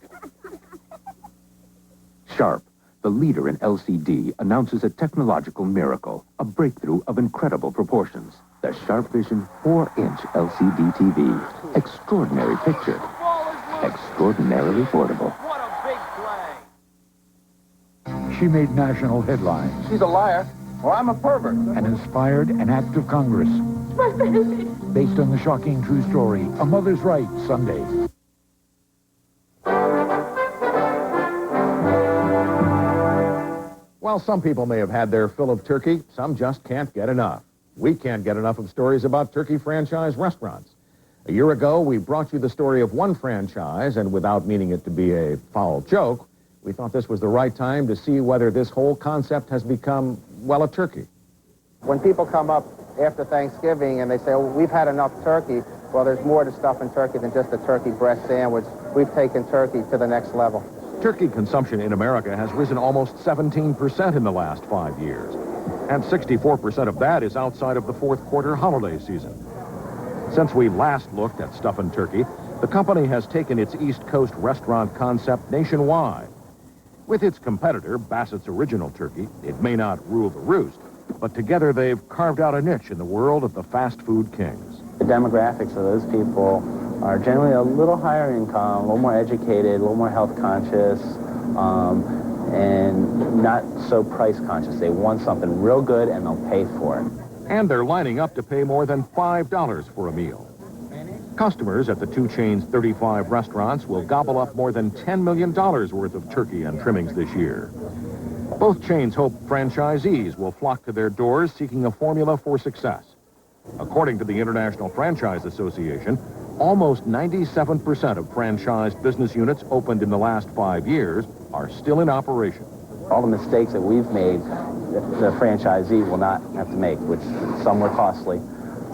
Sharp, the leader in LCD, announces a technological miracle, a breakthrough of incredible proportions. The Sharp Vision 4-inch LCD TV. Extraordinary picture. Extraordinarily portable. She made national headlines. She's a liar, or I'm a pervert. And inspired an act of Congress. My baby. Based on the shocking true story, A Mother's Right, Sunday. Well, some people may have had their fill of turkey. Some just can't get enough. We can't get enough of stories about turkey franchise restaurants. A year ago, we brought you the story of one franchise, and without meaning it to be a foul joke, we thought this was the right time to see whether this whole concept has become, well, a turkey. When people come up after Thanksgiving and they say, oh, we've had enough turkey, well, there's more to stuff in turkey than just a turkey breast sandwich. We've taken turkey to the next level. Turkey consumption in America has risen almost 17% in the last 5 years. And 64% of that is outside of the fourth quarter holiday season. Since we last looked at stuffing turkey, the company has taken its East Coast restaurant concept nationwide. With its competitor, Bassett's Original Turkey, it may not rule the roost, but together they've carved out a niche in the world of the fast food kings. The demographics of those people are generally a little higher income, a little more educated, a little more health conscious, and not so price conscious. They want something real good and they'll pay for it. And they're lining up to pay more than $5 for a meal. Customers at the two chains' 35 restaurants will gobble up more than $10 million worth of turkey and trimmings this year. Both chains hope franchisees will flock to their doors seeking a formula for success. According to the International Franchise Association, almost 97% of franchised business units opened in the last 5 years are still in operation. All the mistakes that we've made, the franchisee will not have to make, which some were costly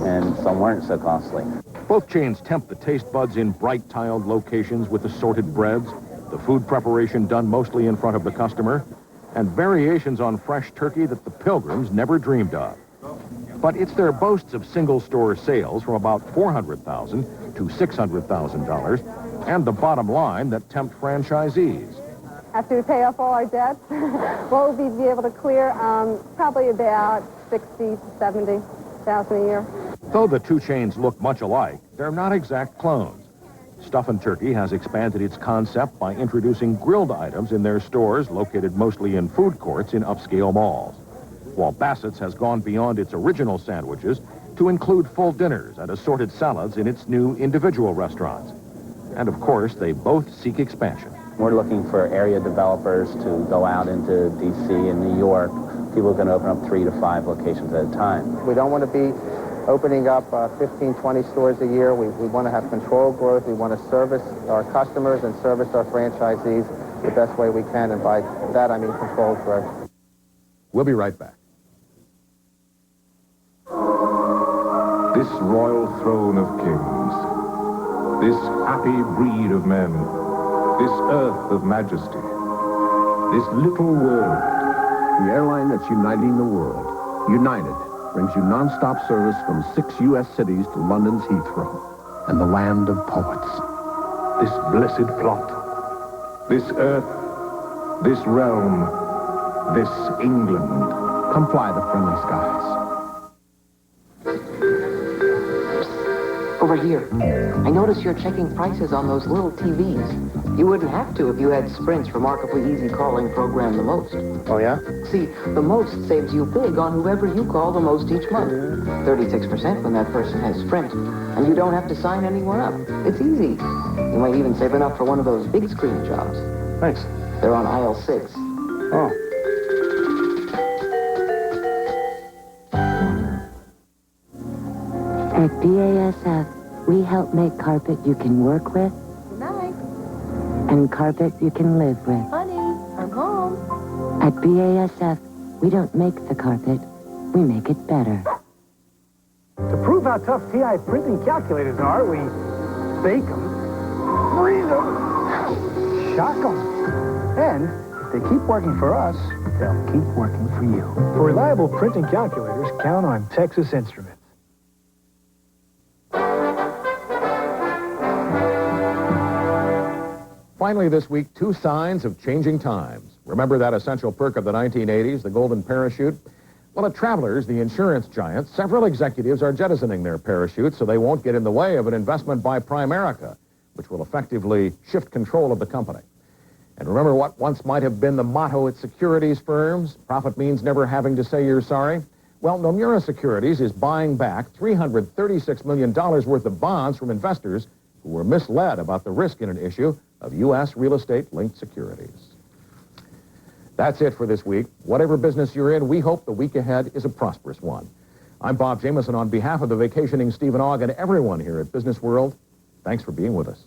and some weren't so costly. Both chains tempt the taste buds in bright tiled locations with assorted breads, the food preparation done mostly in front of the customer, and variations on fresh turkey that the pilgrims never dreamed of. But it's their boasts of single-store sales from about $400,000 to $600,000 and the bottom line that tempt franchisees. After we pay off all our debts, what will we be able to clear? Probably about $60,000 to $70,000 a year. Though the two chains look much alike, they're not exact clones. Stuff and Turkey has expanded its concept by introducing grilled items in their stores located mostly in food courts in upscale malls, while Bassett's has gone beyond its original sandwiches to include full dinners and assorted salads in its new individual restaurants. And of course, they both seek expansion. We're looking for area developers to go out into D.C. and New York. People can open up 3 to 5 locations at a time. We don't want to be opening up 15, 20 stores a year. We want to have controlled growth. We want to service our customers and service our franchisees the best way we can. And by that, I mean controlled growth. We'll be right back. This royal throne of kings, this happy breed of men, this earth of majesty, this little world. The airline that's uniting the world. United brings you non-stop service from 6 U.S. cities to London's Heathrow and the land of poets. This blessed plot, this earth, this realm, this England. Come fly the friendly skies. Over here. I notice you're checking prices on those little TVs. You wouldn't have to if you had Sprint's remarkably easy calling program, The Most. Oh, yeah? See, The Most saves you big on whoever you call the most each month. 36% when that person has Sprint. And you don't have to sign anyone up. It's easy. You might even save enough for one of those big screen jobs. Thanks. They're on aisle 6. Oh. At BASF, we help make carpet you can work with. Good night. And carpet you can live with. Honey, I'm home. At BASF, we don't make the carpet, we make it better. To prove how tough TI printing calculators are, we bake them, freeze them, shock them. And if they keep working for us, they'll keep working for you. For reliable printing calculators, count on Texas Instruments. Finally this week, 2 signs of changing times. Remember that essential perk of the 1980s, the golden parachute? Well, at Travelers, the insurance giant, several executives are jettisoning their parachutes so they won't get in the way of an investment by Primerica, which will effectively shift control of the company. And remember what once might have been the motto at securities firms? Profit means never having to say you're sorry. Well, Nomura Securities is buying back $336 million worth of bonds from investors who were misled about the risk in an issue of U.S. real estate-linked securities. That's it for this week. Whatever business you're in, we hope the week ahead is a prosperous one. I'm Bob Jameson on behalf of the vacationing Stephen Ogg and everyone here at Business World. Thanks for being with us.